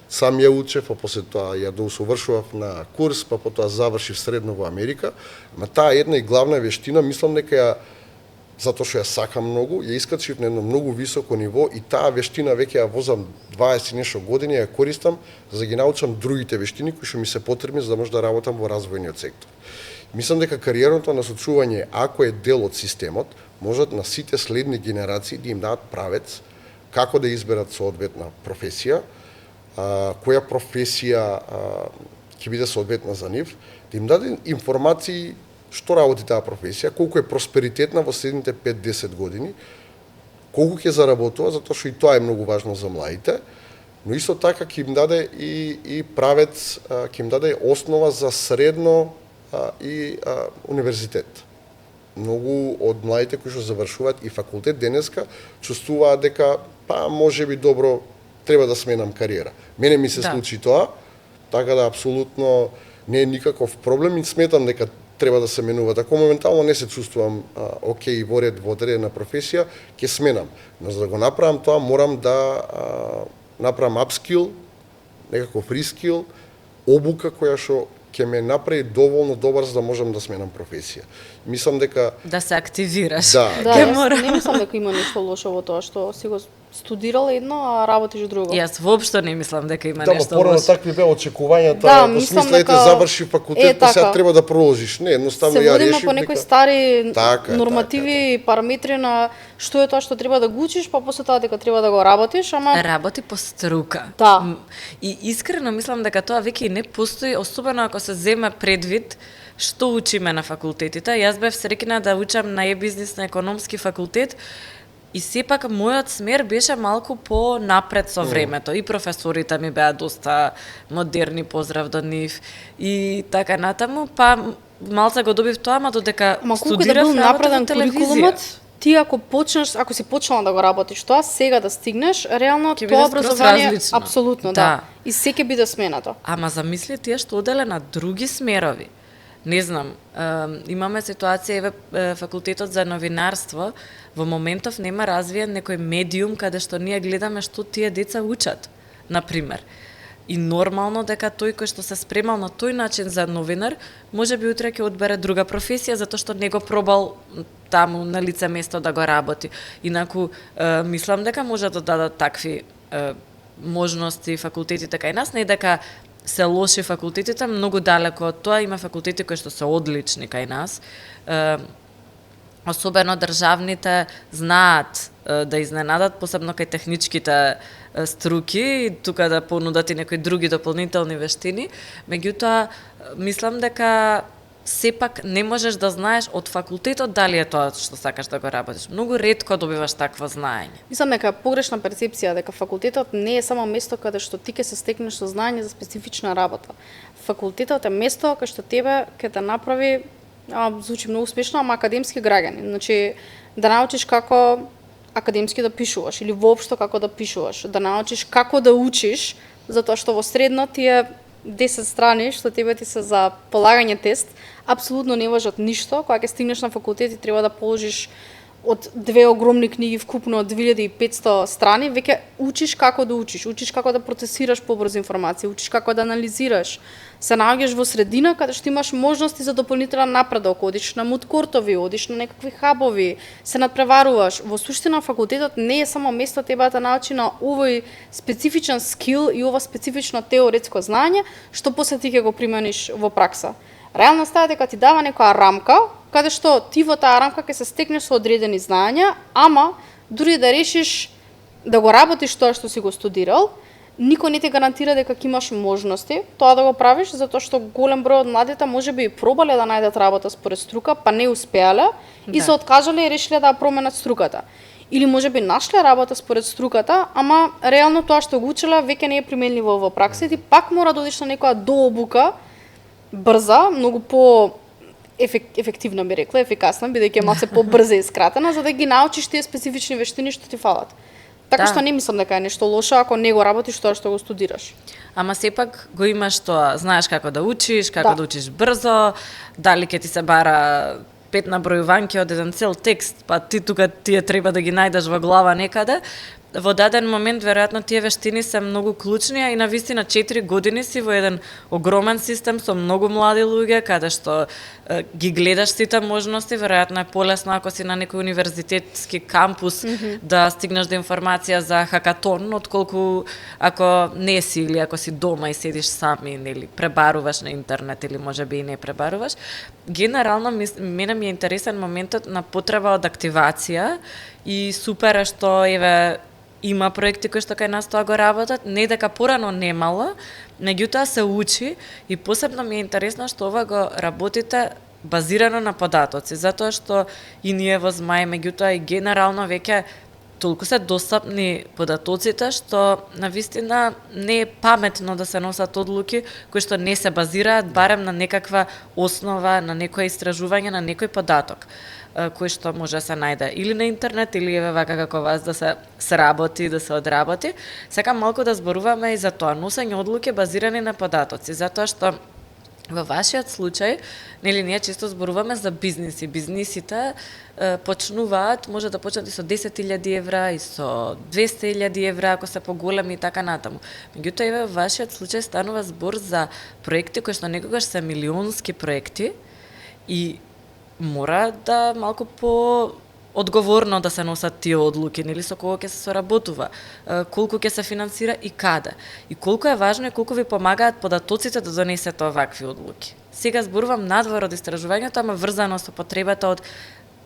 Сам ја учев, а после тоа ја доусовршував на курс, па потоа завршив средно во Америка. Ма таа една и главна вештина, мислам дека ја затоа што ја сакам многу, ја искачив на едно многу високо ниво и таа вештина веќе ја возам 20 нешто години, ја користам за да ги научам другите вештини кои што ми се потребни за да може да работам во развојниот сектор. Мислам дека кариерното насочување, ако е дел од системот, можат на сите следни генерации да им дадат правец како да изберат соодветна професија, која професија ќе биде соодветна за нив, да им даде информации што работи таа професија, колку е просперитетна во следните 5-10 години, колку ќе заработува, затоа што и тоа е многу важно за младите, но исто така ќе им даде и правец, ќе им даде основа за средно и универзитет. Многу од младите кои што завршуваат и факултет денеска чувствуваат дека можеби добро треба да сменам кариера. Мене ми се случи тоа, така да апсолутно не е никаков проблем и сметам дека треба да се менуваат. Ако моментално не се чувствувам окей во ред во одредена професија, ќе сменам. Но за да го направам тоа, морам да направам upskill, некаков reskill, обука која што ќе ме направи доволно добар за да можам да сменам професија. Мислам дека Да се активираш. Да, Да, Ќе јас мора. не мислам дека има нешто лошо во тоа што си го студирал едно, а работиш друго. Јас воопшто не мислам дека има да, нешто порано лошо. такви беа очекувањата, Да, во мислам смисла ете дека- заврши факултет, па сега така. треба да продолжиш. Не, едноставно Се ја водиме решив по некои дека стари Така е, нормативи и параметри на што е тоа што треба да го учиш, па после тоа дека треба да го работиш, ама Работи по струка. Да. И искрено мислам дека тоа веќе и не постои, особено ако се зема предвид што учиме на факултетите. Јас бев среќна да учам на е-бизнис на економски факултет, и сепак мојот смер беше малку по напред со времето. И професорите ми беа доста модерни, поздрав до нив. И така натаму, па малце го добив тоа, ама додека ама колку да студирав бил работев напреден во телевизија. курикулумот, ти ако си почнала да го работиш тоа, сега да стигнеш, реално Ќе тоа биде скроз образование различно. апсолутно, Да. да. И се ќе биде сменато. Ама замисли тие што оделе на други смерови. Не знам, имаме ситуација, еве факултетот за новинарство, во моментов нема развиен некој медиум каде што ние гледаме што тие деца учат, например. И нормално дека тој кој што се спремал на тој начин за новинар, може би утре ќе одбере друга професија затоа што не го пробал таму на лице место да го работи. Инаку мислам дека може да дадат такви можности факултетите кај нас, не дека се лоши факултетите, многу далеко од тоа, има факултети кои што се одлични кај нас. Особено државните знаат да изненадат, посебно кај техничките струки, и тука да понудат и некои други дополнителни вештини. Меѓутоа, мислам дека сепак не можеш да знаеш од факултетот дали е тоа што сакаш да го работиш. Многу ретко добиваш такво знаење. Мислам дека е погрешна перцепција дека факултетот не е само место каде што ти ќе се стекнеш со знаење за специфична работа. Факултетот е место каде што тебе ќе те направи, звучи многу смешно, ама академски граѓанин. Значи, да научиш како академски да пишуваш или воопшто како да пишуваш, да научиш како да учиш, затоа што во средно тие 10 страни што тебе ти се за полагање тест, апсолутно не важат ништо. Кога ќе стигнеш на факултет и треба да положиш од две огромни книги вкупно од 2500 страни, веќе учиш како да учиш како да процесираш побрзо информација, учиш како да анализираш. Се наоѓаш во средина каде што имаш можности за дополнителен напредок, одиш на муткортови, одиш на некакви хабови, се надпреваруваш. Во суштина факултетот не е само место тебе да научи на овој специфичен скил и ова специфично теоретско знаење, што после ти ќе го примениш во пракса. Реалноста е дека ти дава некоја рамка, каде што ти во таа рамка ќе се стекнеш со одредени знаења, ама дури да решиш да го работиш тоа што си го студирал, никој не ти гарантира дека ќе имаш можности тоа да го правиш, затоа што голем број од младите можеби и пробале да најдат работа според струка, па не успеале и се откажале и решиле да променат струката. Или можеби нашле работа според струката, ама реално тоа што го учеле веќе не е применливо во пракса и ти пак мора да одиш на некоја дообука брза, многу по ефективна би рекла, ефикасна, бидејќи е малце побрза и скратена, за да ги научиш тие специфични вештини што ти фалат. Така што не мислам дека е нешто лошо ако не го работиш тоа што го студираш. Ама сепак го имаш тоа, знаеш како да учиш, како да учиш брзо, дали ќе ти се бара 5 набројувањки од еден цел текст, па ти тука тие треба да ги најдеш во глава некаде. Во даден момент, веројатно, тие вештини се многу клучни, а и на вистина 4 години си во еден огромен систем со многу млади луѓе, каде што ги гледаш сите можности, веројатно е полесно ако си на некој универзитетски кампус да стигнеш до информација за хакатон, отколку ако не си или ако си дома и седиш сам и нели пребаруваш на интернет или можеби и не пребаруваш. Генерално мене ми е интересен моментот на потреба од активација и супер е што еве има проекти кои што кај нас тоа го работат, не дека порано немало, меѓутоа се учи и посебно ми е интересно што ова го работите базирано на податоци, затоа што и ние во Змај, меѓутоа и генерално веќе толку се достапни податоците што навистина не е паметно да се носат одлуки кои што не се базираат барем на некаква основа, на некое истражување, на некој податок кој што може да се најде или на интернет, или еве вака како вас да се сработи, да се одработи. Сакам малку да зборуваме и за тоа, носење одлуки базирани на податоци, затоа што Во вашиот случај, нели ние често зборуваме за бизниси. Бизнисите почнуваат, може да почнат и со 10.000 евра, и со 200.000 евра, ако се поголеми и така натаму. Меѓутоа, и во вашиот случај станува збор за проекти кои што некогаш се милионски проекти и мора да малку по одговорно да се носат тие одлуки, нели со кого ќе се соработува, колку ќе се финансира и каде. И колку е важно и колку ви помагаат податоците да донесете овакви одлуки. Сега зборувам надвор од истражувањето, ама врзано со потребата од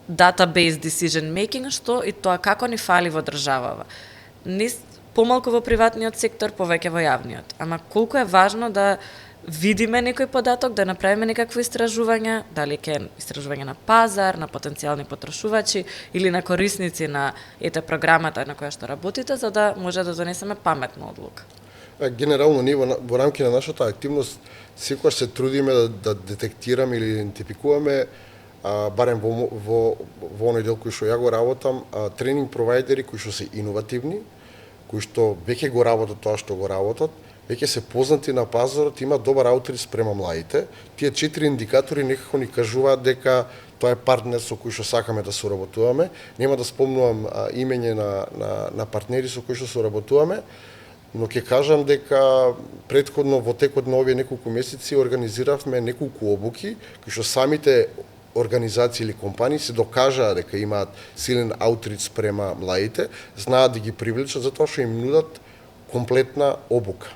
database decision making, што и тоа како ни фали во државава. Не помалку во приватниот сектор, повеќе во јавниот. Ама колку е важно да видиме некој податок, да направиме некакво истражување, дали ќе истражување на пазар, на потенцијални потрошувачи или на корисници на програмата на која што работите, за да може да донесеме паметна одлука. Генерално, ние во рамки на нашата активност секогаш се трудиме да детектираме или идентификуваме, барем во оној дел кој што ја го работам, тренинг провайдери кои што се иновативни, кои што веќе го работат тоа што го работат, веќе се познати на пазарот, има добар аутрис према младите. Тие 4 индикатори некако ни кажуваат дека тоа е партнер со кој што сакаме да соработуваме. Нема да спомнувам имење на партнери со кои што соработуваме, но ќе кажам дека претходно во текот на овие неколку месеци организиравме неколку обуки кои што самите организации или компании се докажаа дека имаат силен аутрич према младите, знаат да ги привлечат затоа што им нудат комплетна обука.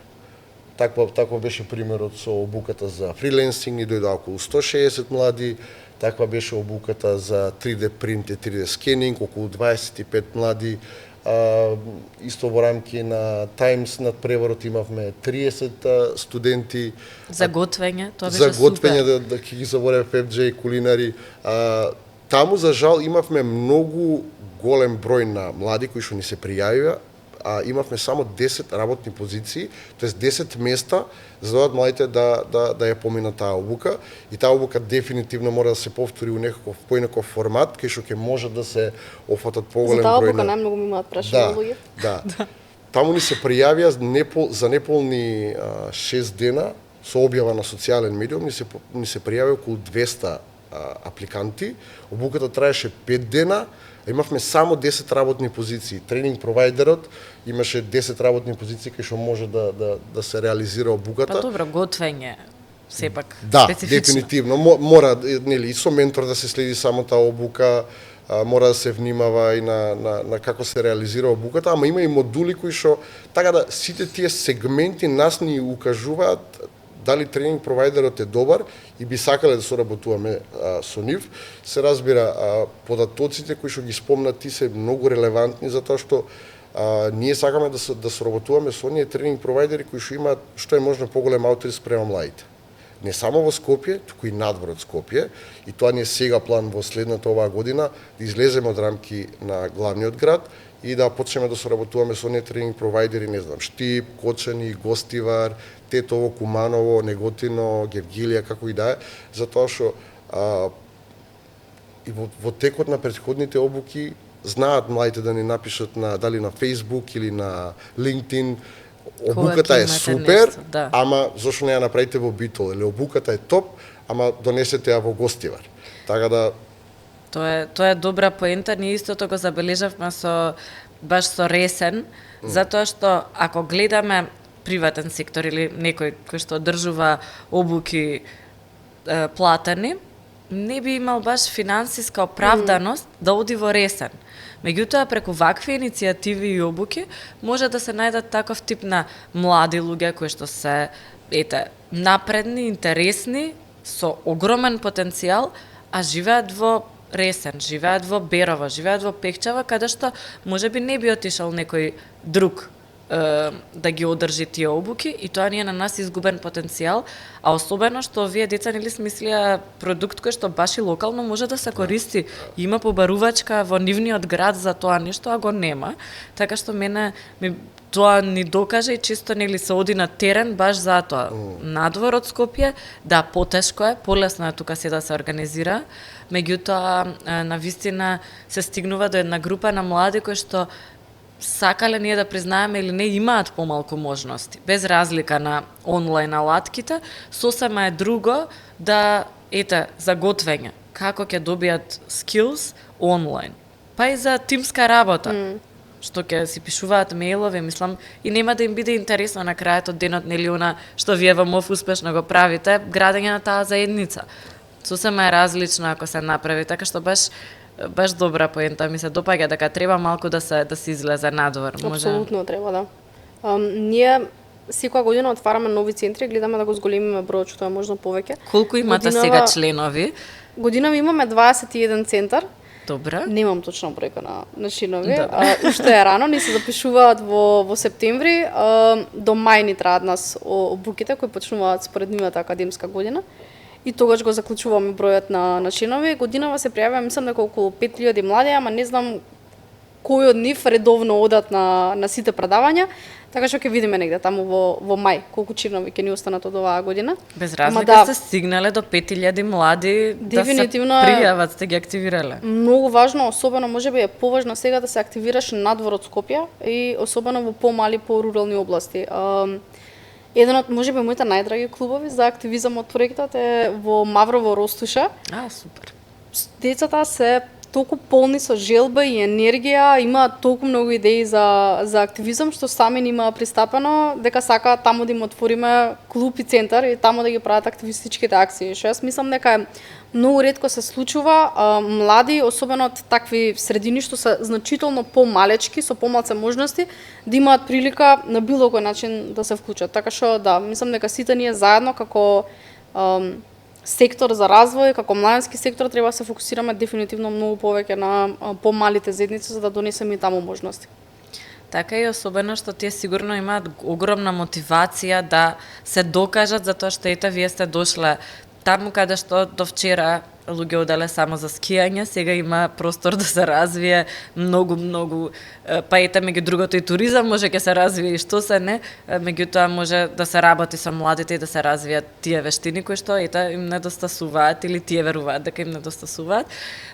Таква беше примерот со обуката за фриленсинг, ни дојдоа околу 160 млади, таква беше обуката за 3D принт и 3D скенинг, околу 25 млади, исто во рамки на Times над преварот имавме 30 студенти. За готвење, тоа беше супер. За готвење, супер. да ги заборев FJ, кулинари. Таму, за жал, имавме многу голем број на млади кои што ни се пријавија, имавме само 10 работни позиции, тоест 10 места за да младите да ја поминат таа обука, и таа обука дефинитивно мора да се повтори у некаков поинаков формат кај што ќе може да се офатат поголем број на... За таа обука најмногу ми имаат прашања луѓе. Да. Таму ни се пријавија за неполни 6 дена со објава на социјален медиум, ни се пријавија околу 200 апликанти. Обуката траеше 5 дена. Имавме само 10 работни позиции. Тренинг провайдерот имаше 10 работни позиции кај што може да се реализира обуката. Па добро, готвење сепак да, специфично. Дефинитивно. Мора, нели, и со ментор да се следи само таа обука, мора да се внимава и на како се реализира обуката, ама има и модули кои што, така да, сите тие сегменти нас ни укажуваат дали тренинг провайдерот е добар и би сакале да соработуваме со нив. Се разбира, податоците кои што ги спомнат ти се многу релевантни, затоа што ние сакаме да соработуваме со оние тренинг провайдери кои што имаат што е можно поголем ауторис према младите. Не само во Скопје, туку и надвор од Скопје, и тоа ни е сега план во следната оваа година да излеземе од рамки на главниот град и да почнеме да соработуваме со оние тренинг провайдери, не знам, Штип, Кочани, Гостивар, Тетово, Куманово, Неготино, Гевгилија, како и да е, затоа што и во текот на претходните обуки знаат младите да ни напишат дали на Facebook или на LinkedIn, обуката е супер, нешто, да. Ама зошто не ја направите во Битол, или обуката е топ, ама донесете ја во Гостивар. Така да Тоа е добра поента, ние истото го забележавме баш со Ресен, затоа што ако гледаме приватен сектор или некој кој што одржува обуки платени, не би имал баш финансиска оправданост да оди во Ресен. Меѓутоа, преку вакви иницијативи и обуки, може да се најдат таков тип на млади луѓе кои што се, напредни, интересни, со огромен потенцијал, а живеат во Ресен, живеат во Берово, живеат во Пехчева, каде што можеби не би отишал некој друг да ги одржи тие обуки, и тоа ни е на нас изгубен потенцијал, а особено што овие деца нели смислија продукт кој што баш и локално може да се користи. Има побарувачка во нивниот град за тоа нешто, а го нема. Така што тоа ни докаже и често нели се оди на терен баш за тоа. Надвор од Скопје, да, потешко е, полесно е тука се да се организира, меѓутоа на вистина се стигнува до една група на млади кои што сакале ние да признаеме или не, имаат помалку можности. Без разлика на онлайн алатките, сосема е друго да, за готвење, како ќе добијат skills онлайн. Па и за тимска работа. Што ќе си пишуваат мејлови, мислам, и нема да им биде интересно на крајот од денот, нели она што вие во МОВ успешно го правите, градење на таа заедница. Сосема е различно ако се направи, така што баш добра поента, ми се допаѓа дека треба малку да се излезе надвор. Апсолутно треба, да. Ние секоја година отвараме нови центри, гледаме да го зголемиме бројот што е можно повеќе. Колку имате сега членови? Годинава имаме 21 центар. Добра. Немам точна бројка на членови. Уште е рано, ни се запишуваат во септември, до мај ни траат нас обуките кои почнуваат според нивната академска година. И тогаш го заклучуваме бројот на членови. Годинава се пријавува, мислам дека околу 5000 млади, ама не знам кои од нив редовно одат на сите предавања. Така што ќе видиме негде таму во мај колку членови ќе ни останат од оваа година. Без разлика се стигнале до 5000 млади да се пријават, сте ги активирале. Многу важно, особено можеби е поважно сега да се активираш надвор од Скопје и особено во помали, порурални области. Еден од можеби моите најдраги клубови за активизам од проектот е во Маврово Ростуша. Супер. Децата се толку полни со желба и енергија, имаат толку многу идеи за активизам, што сами нима пристапено дека сакаат таму да им отвориме клуб и центар и таму да ги прават активистичките акции. Што јас мислам дека е многу ретко се случува, млади, особено од такви средини што се значително помалечки, со помалце можности, да имаат прилика на било кој начин да се вклучат. Така што да, мислам дека сите ние заедно како сектор за развој, како младенски сектор, треба да се фокусираме дефинитивно многу повеќе на помалите заедници за да донесеме и таму можности. Така и особено што тие сигурно имаат огромна мотивација да се докажат за тоа што вие сте дошле таму каде што до вчера луѓе оделе само за скијање, сега има простор да се развие многу, па меѓу другото и туризам може ќе се развие и што се не, меѓутоа може да се работи со младите и да се развијат тие вештини кои што им недостасуваат или тие веруваат дека им недостасуваат.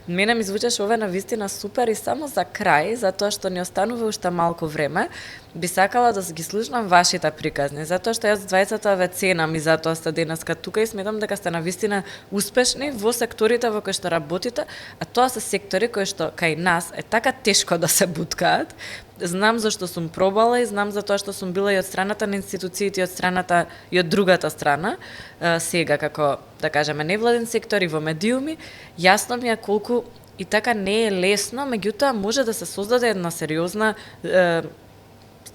Мене ми звучеше ова навистина супер и само за крај, затоа што ни останува уште малку време, би сакала да ги слушнам вашите приказни, затоа што јас двајцата ве ценам и затоа сте денеска тука и сметам дека сте навистина успешни во секторите во кои што работите, а тоа се сектори кои што кај нас е така тешко да се буткаат. Знам зашто сум пробала и знам за тоа што сум била и од страната на институциите и од страната и од другата страна, сега како да кажеме невладен сектор и во медиуми, јасно ми е колку и така не е лесно, меѓутоа може да се создаде една сериозна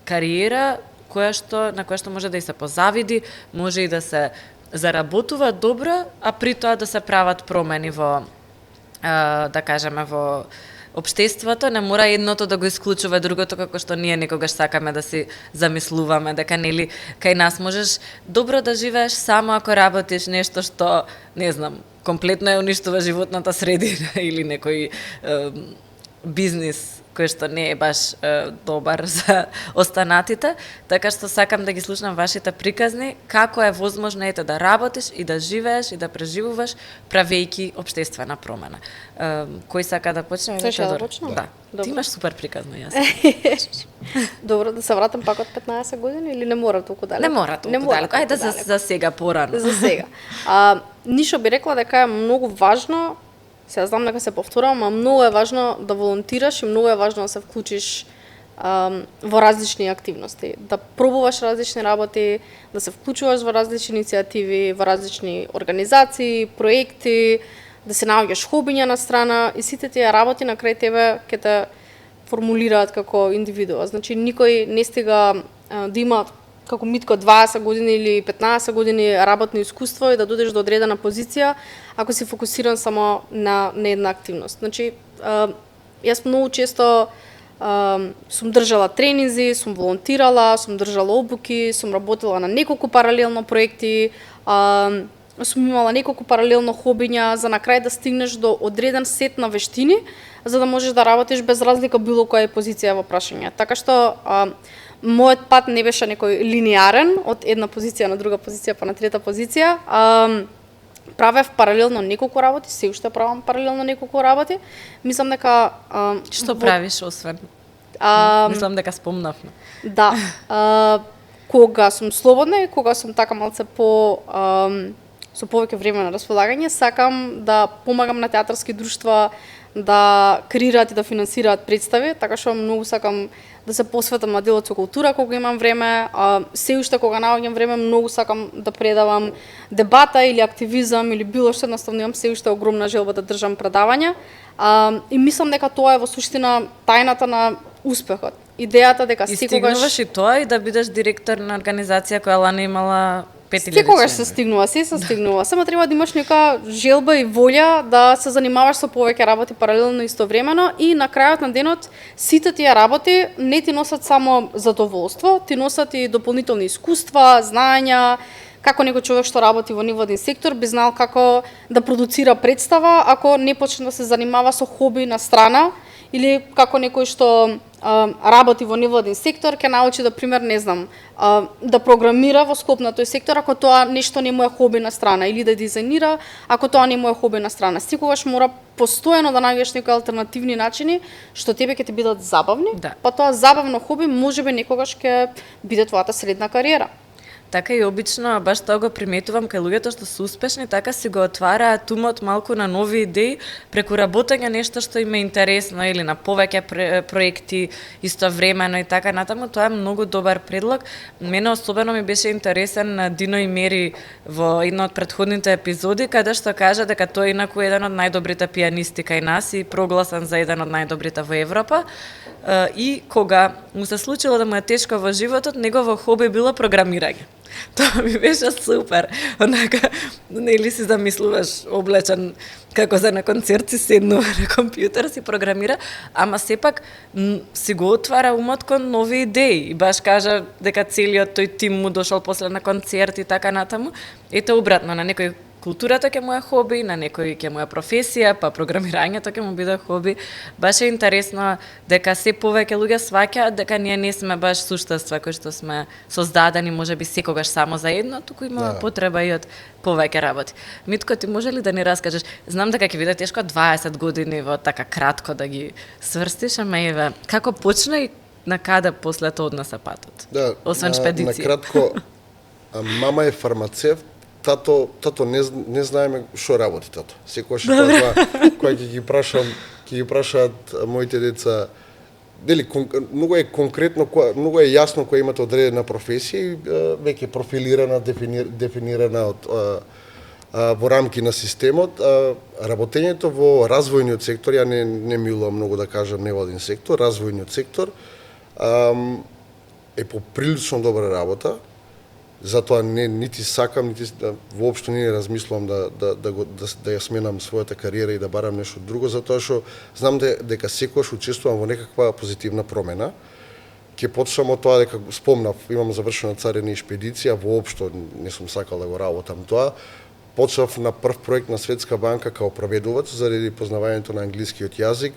кариера на која што може да и се позавиди, може и да се заработува добро, а при тоа да се прават промени во да кажеме во општеството, не мора едното да го исклучува другото, како што ние некогаш сакаме да си замислуваме, дека нели кај нас можеш добро да живееш само ако работиш нешто што, не знам, комплетно ја уништува животната средина или некој бизнис кој што не е баш добар за останатите, така што сакам да ги слушнам вашите приказни, како е возможно да работиш и да живееш и да преживуваш правејќи општествена промена. Кој сака да почне? Да почнам? Да. Ти имаш супер приказно, јас. Добро, да се вратам пак од 15 години или не мора толку далеко? Не мора толку далеко. Ајде за сега порано. За сега. Нишо би рекла дека е многу важно. Сега знам дека се повторувам, а многу е важно да волонтираш и многу е важно да се вклучиш во различни активности, да пробуваш различни работи, да се вклучуваш во различни иницијативи, во различни организации, проекти, да се наоѓаш хобиња на страна и сите тие работи на крај тебе ќе те формулираат како индивидуа. Значи никој не стига да има како Митко 20 години или 15 години работно искуство и да додеш до одредена позиција ако си фокусиран само на една активност. Значи јас многу често сум држала тренинзи, сум волонтирала, сум држала обуки, сум работела на неколку паралелно проекти, сум имала неколку паралелно хобиња за на крај да стигнеш до одреден сет на вештини за да можеш да работиш без разлика било која е позиција во прашање. Така што мојот пат не беше некој линеарен од една позиција на друга позиција па на трета позиција. Правев паралелно неколку работи, се уште правам паралелно неколку работи. Мислам дека што правиш освен? Мислам дека спомнавме. Да. Кога сум слободна и кога сум така малце со повеќе време на располагање, сакам да помагам на театарски друштва да креираат и да финансираат представи, така што многу сакам да се посветам на делот со култура кога имам време, се уште кога наоѓам време многу сакам да предавам дебата или активизам или било што, едноставно имам се уште огромна желба да држам предавања. И мислам дека тоа е во суштина тајната на успехот. Идејата дека И секогаш стигнуваш и тоа и да бидеш директор на организација која лани имала 5000 секогаш се членови. стигнува, се стигнува. Само треба да имаш нека желба и волја да се занимаваш со повеќе работи паралелно истовремено и на крајот на денот сите тие работи не ти носат само задоволство, ти носат и дополнителни искуства, знаења, како некој човек што работи во невладин сектор би знал како да продуцира представа ако не почне да се занимава со хоби на страна или како некој што работи во невладин сектор ќе научи да пример не знам да програмира во склоп на тој сектор ако тоа нешто не му е хоби на страна или да дизајнира ако тоа не му е хоби на страна. Секогаш мора постојано да најдеш некои алтернативни начини што тебе ќе ти бидат забавни, Да. па тоа забавно хоби можеби некогаш ќе биде твојата средна кариера. Така и обично, баш тоа го приметувам кај луѓето што се успешни, така си го отвараат умот малку на нови идеи преку работење нешто што им е интересно или на повеќе проекти истовремено и така натаму. Тоа е многу добар предлог. Мене особено ми беше интересен на Дино и Мери во една од претходните епизоди, каде што кажа дека тој инаку е еден од најдобрите пианисти кај нас и прогласен за еден од најдобрите во Европа. И кога му се случило да му е тешко во животот, негово хоби било програмирање. Тоа ми беше супер. Онака, нели си замислуваш облечен како за на концерт си седнува на компјутер, си програмира, ама сепак си го отвара умот кон нови идеи. И баш кажа дека целиот тој тим му дошол после на концерт и така натаму. Ете обратно, на некој културата ќе му е хоби, на некој ќе му е професија, па програмирањето ќе му биде хоби. Баш е интересно дека се повеќе луѓе сваќаат дека ние не сме баш суштества кои што сме создадени можеби секогаш само за едно, туку има потреба и од повеќе работи. Митко, ти може ли да ни раскажеш? Знам дека ќе биде тешко 20 години во така кратко да ги сврстиш, ама еве, како почна и на каде после тоа однесе патот? Да, освен шпедиција. На кратко, мама е фармацевт, тато не знаеме што работи тато. Секогаш кога ќе ги прашаат моите деца, дели многу е конкретно, многу е јасно кога имате одредена професија и веќе профилирана, дефинирана од во рамки на системот. Работењето во развојниот сектор, ја не милувам многу да кажам невладин сектор, развојниот сектор е поприлично добра работа. Затоа нити сакам, нити воопшто не размислувам да ја сменам својата кариера и да барам нешто друго, затоа што знам дека секогаш учествувам во некаква позитивна промена. Ќе почнам од тоа дека спомнав, имам завршена царина и шпедиција, воопшто не сум сакал да го работам тоа. Почнав на прв проект на Светска банка као преведувач заради познавањето на англискиот јазик.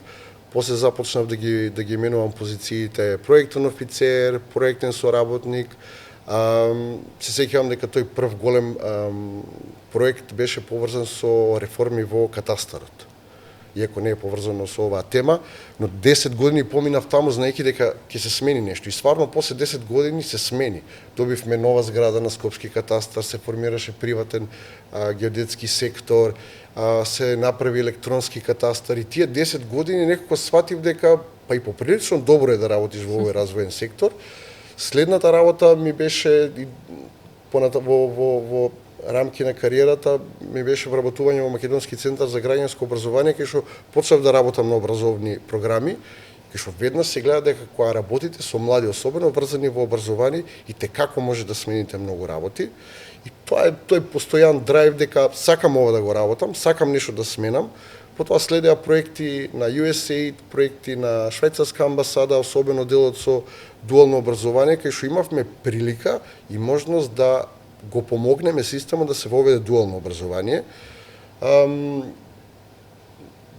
После започнав да ги менувам позициите проектен офицер, проектен соработник. Се сеќавам дека тој прв голем проект беше поврзан со реформи во катастарот. Иако не е поврзано со оваа тема, но 10 години поминав таму знаејќи дека ќе се смени нешто. И стварно после 10 години се смени. Добивме нова зграда на Скопски катастар, се формираше приватен геодетски сектор, се направи електронски катастар и тие 10 години некако сватив дека па и поприлично добро е да работиш во овој развоен сектор. Следната работа ми беше во рамки на кариерата ми беше вработување во Македонски центар за граѓанско образование, кај што почнав да работам на образовни програми, кај што веднаш се гледа дека кога работите со млади, особено врзани во образование, и те како може да смените многу работи. И тоа е тој постојан драйв дека сакам ова да го работам, сакам нешто да сменам. Потоа следеа проекти на USAID, проекти на Швајцарска амбасада, особено делот со дуално образование, кај што имавме прилика и можност да го помогнеме системот да се воведе дуално образование.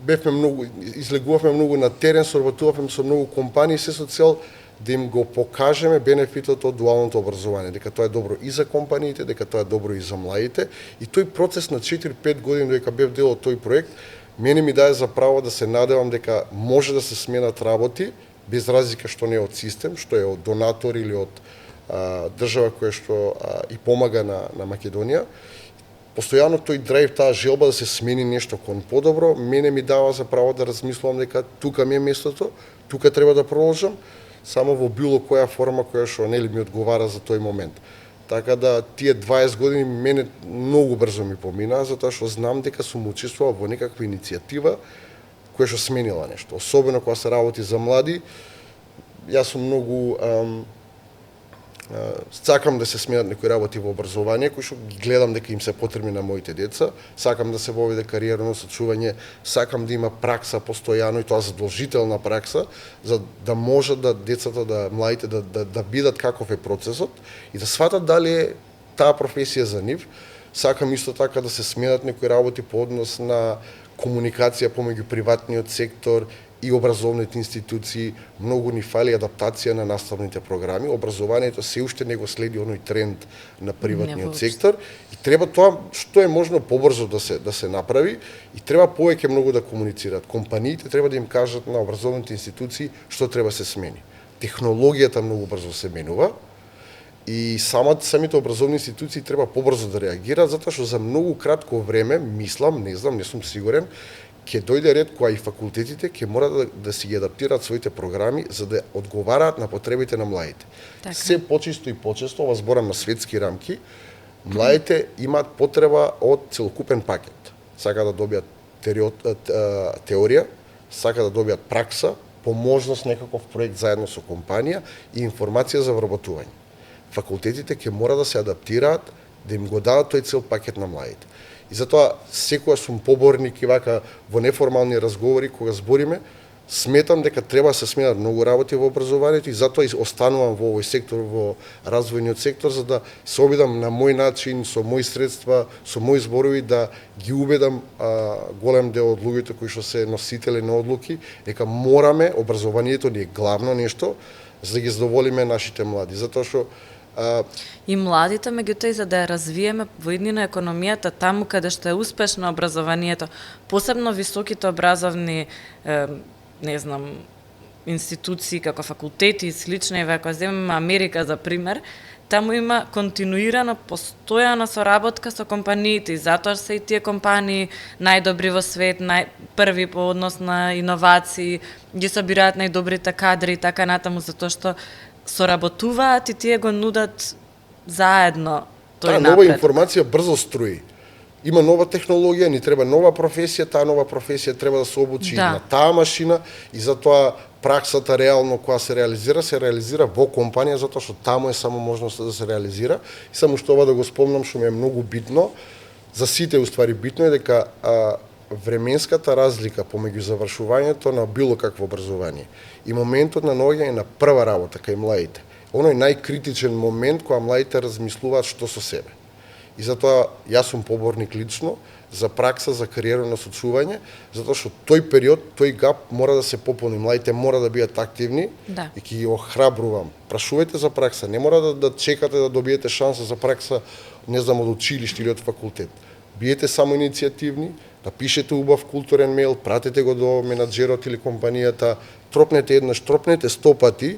Бевме многу, излегувавме многу на терен, соработувавме со многу компании, се со цел да им го покажеме бенефитот од дуалното образование, дека тоа е добро и за компаниите, дека тоа е добро и за младите. И тој процес на 4-5 години додека бев дел од тој проект, мене ми даде за право да се надевам дека може да се сменат работи без разлика што не е од систем, што е од донатор или од држава која што и помага на Македонија. Постојано тој драйв, таа желба да се смени нешто кон подобро, мене ми дава за право да размислувам дека тука ми е местото, тука треба да продолжам, само во било која форма која што нели ми одговара за тој момент. Така да тие 20 години мене многу брзо ми поминаа, затоа што знам дека сум учествувал во некаква иницијатива која што сменила нешто. Особено кога се работи за млади, јас сум многу сакам да се сменат некои работи во образование, кои што ги гледам дека им се потребни на моите деца, сакам да се воведе кариерно сочување, сакам да има пракса постојано и тоа задолжителна пракса, за да можат да децата, да младите да бидат каков е процесот и да сватат дали е таа професија за нив. Сакам исто така да се сменат некои работи по однос на комуникација помеѓу приватниот сектор и образовните институции. Многу ни фали адаптација на наставните програми. Образованието се уште не го следи оној тренд на приватниот сектор и треба тоа што е можно побрзо да се направи и треба повеќе многу да комуницираат. Компаниите треба да им кажат на образовните институции што треба се смени. Технологијата многу брзо се менува и самите образовни институции треба побрзо да реагираат, затоа што за многу кратко време, мислам, не знам, не сум сигурен, ќе дојде ред кога и факултетите ќе мора да си ги адаптираат своите програми за да одговараат на потребите на младите. Така. Се почесто и почесто, ова зборам на светски рамки, младите имаат потреба од целокупен пакет. Сака да добијат теорија, сака да добијат пракса, по можност некаков проект заедно со компанија и информација за вработување. Факултетите ќе мора да се адаптираат, да им го дадат тој цел пакет на младите. И затоа секогаш сум поборник и вака во неформални разговори кога збориме, сметам дека треба да се сменат многу работи во образованието и затоа и останувам во овој сектор, во развојниот сектор, за да се обидам на мој начин, со мои средства, со мои зборови да ги убедам голем дел од луѓето кои што се носители на одлуки, дека мораме, образованието ни е главно нешто, за да ги задоволиме нашите млади. Затоа што и младите, меѓутоа, и за да ја развиеме во иднина економијата таму каде што е успешно образованието, посебно високите образовни, не знам, институции како факултети и слични, ако земеме Америка за пример, таму има континуирана, постојана соработка со компаниите и затоа се и тие компании најдобри во свет, први по однос на иновации, ги собираат најдобрите кадри и така натаму, затоа што соработуваат и тие го нудат заедно тој напред. Нова информација брзо струи. Има нова технологија, ни треба нова професија, таа нова професија треба да се обучи на таа машина и затоа праксата реално која се реализира во компанија, затоа што таму е само можноста да се реализира. И само што ова да го спомнам, што ми е многу битно, за сите уствари битно е дека временската разлика помеѓу завршувањето на било какво образование и моментот на наоѓање на прва работа кај младите, оној најкритичен момент кога младите размислуваат што со себе. И затоа јас сум поборник лично за пракса за кариерно насочување, затоа што тој период, тој гап мора да се пополни, младите мора да бидат активни и ќе ги охрабрувам. Прашувајте за пракса, не мора да чекате да добиете шанса за пракса, не знам, од училиште или од факултет. Биете само иницијативни, напишете убав културен мејл, пратете го до менаџерот или компанијата, тропнете еднаш, тропнете 100 пати,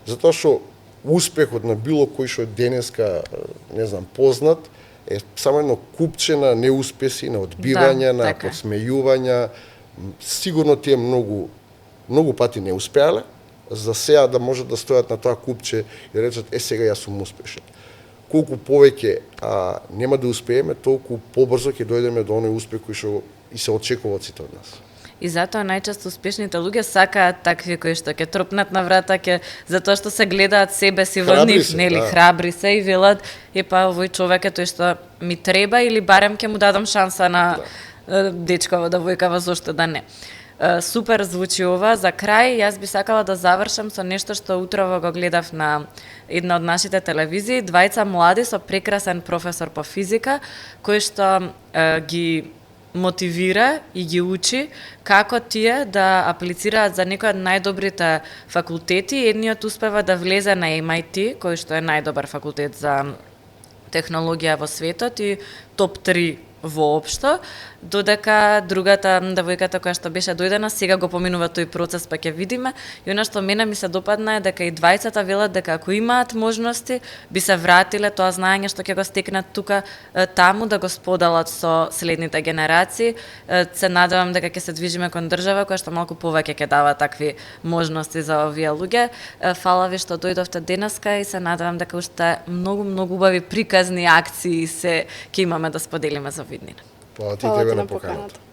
затоа што успехот на било кој што е денеска, не знам, познат, е само едно купче на неуспеси, на одбивања, на подсмејувања. Сигурно тие многу пати не успеале, за сега да можат да стојат на тоа купче и речат, сега јас сум успешен. Колку повеќе нема да успееме, толку побрзо ќе дојдеме до оној успех кој што и се очекува од сите од нас. И затоа најчесто успешните луѓе сакаат такви кои што ќе тропнат на врата, затоа што се гледаат себе си во нив, нели, храбри се и велат, овој човек е тој што ми треба или барем ќе му дадам шанса на дечкава, девојкава, зошто да не. Супер звучи ова. За крај, јас би сакала да завршам со нешто што утрово го гледав на една од нашите телевизии. Двајца млади со прекрасен професор по физика, кој што ги мотивира и ги учи како тие да аплицираат за некој од најдобрите факултети. Едниот успева да влезе на MIT, кој што е најдобар факултет за технологија во светот и топ 3 воопшто, додека другата девојката која што беше дојдена сега го поминува тој процес, па ќе видиме. И она што мене ми се допадна е дека и двајцата велат дека ако имаат можности би се вратиле тоа знаење што ќе го стекнат тука таму да го споделат со следните генерации. Се надевам дека ќе се движиме кон држава која што малку повеќе ќе дава такви можности за овие луѓе. Фала ви што дојдовте денеска и се надевам дека уште многу убави приказни акции се ќе имаме да споделиме за виднина. Па ти Фала тебе ти на на поканата. поканата.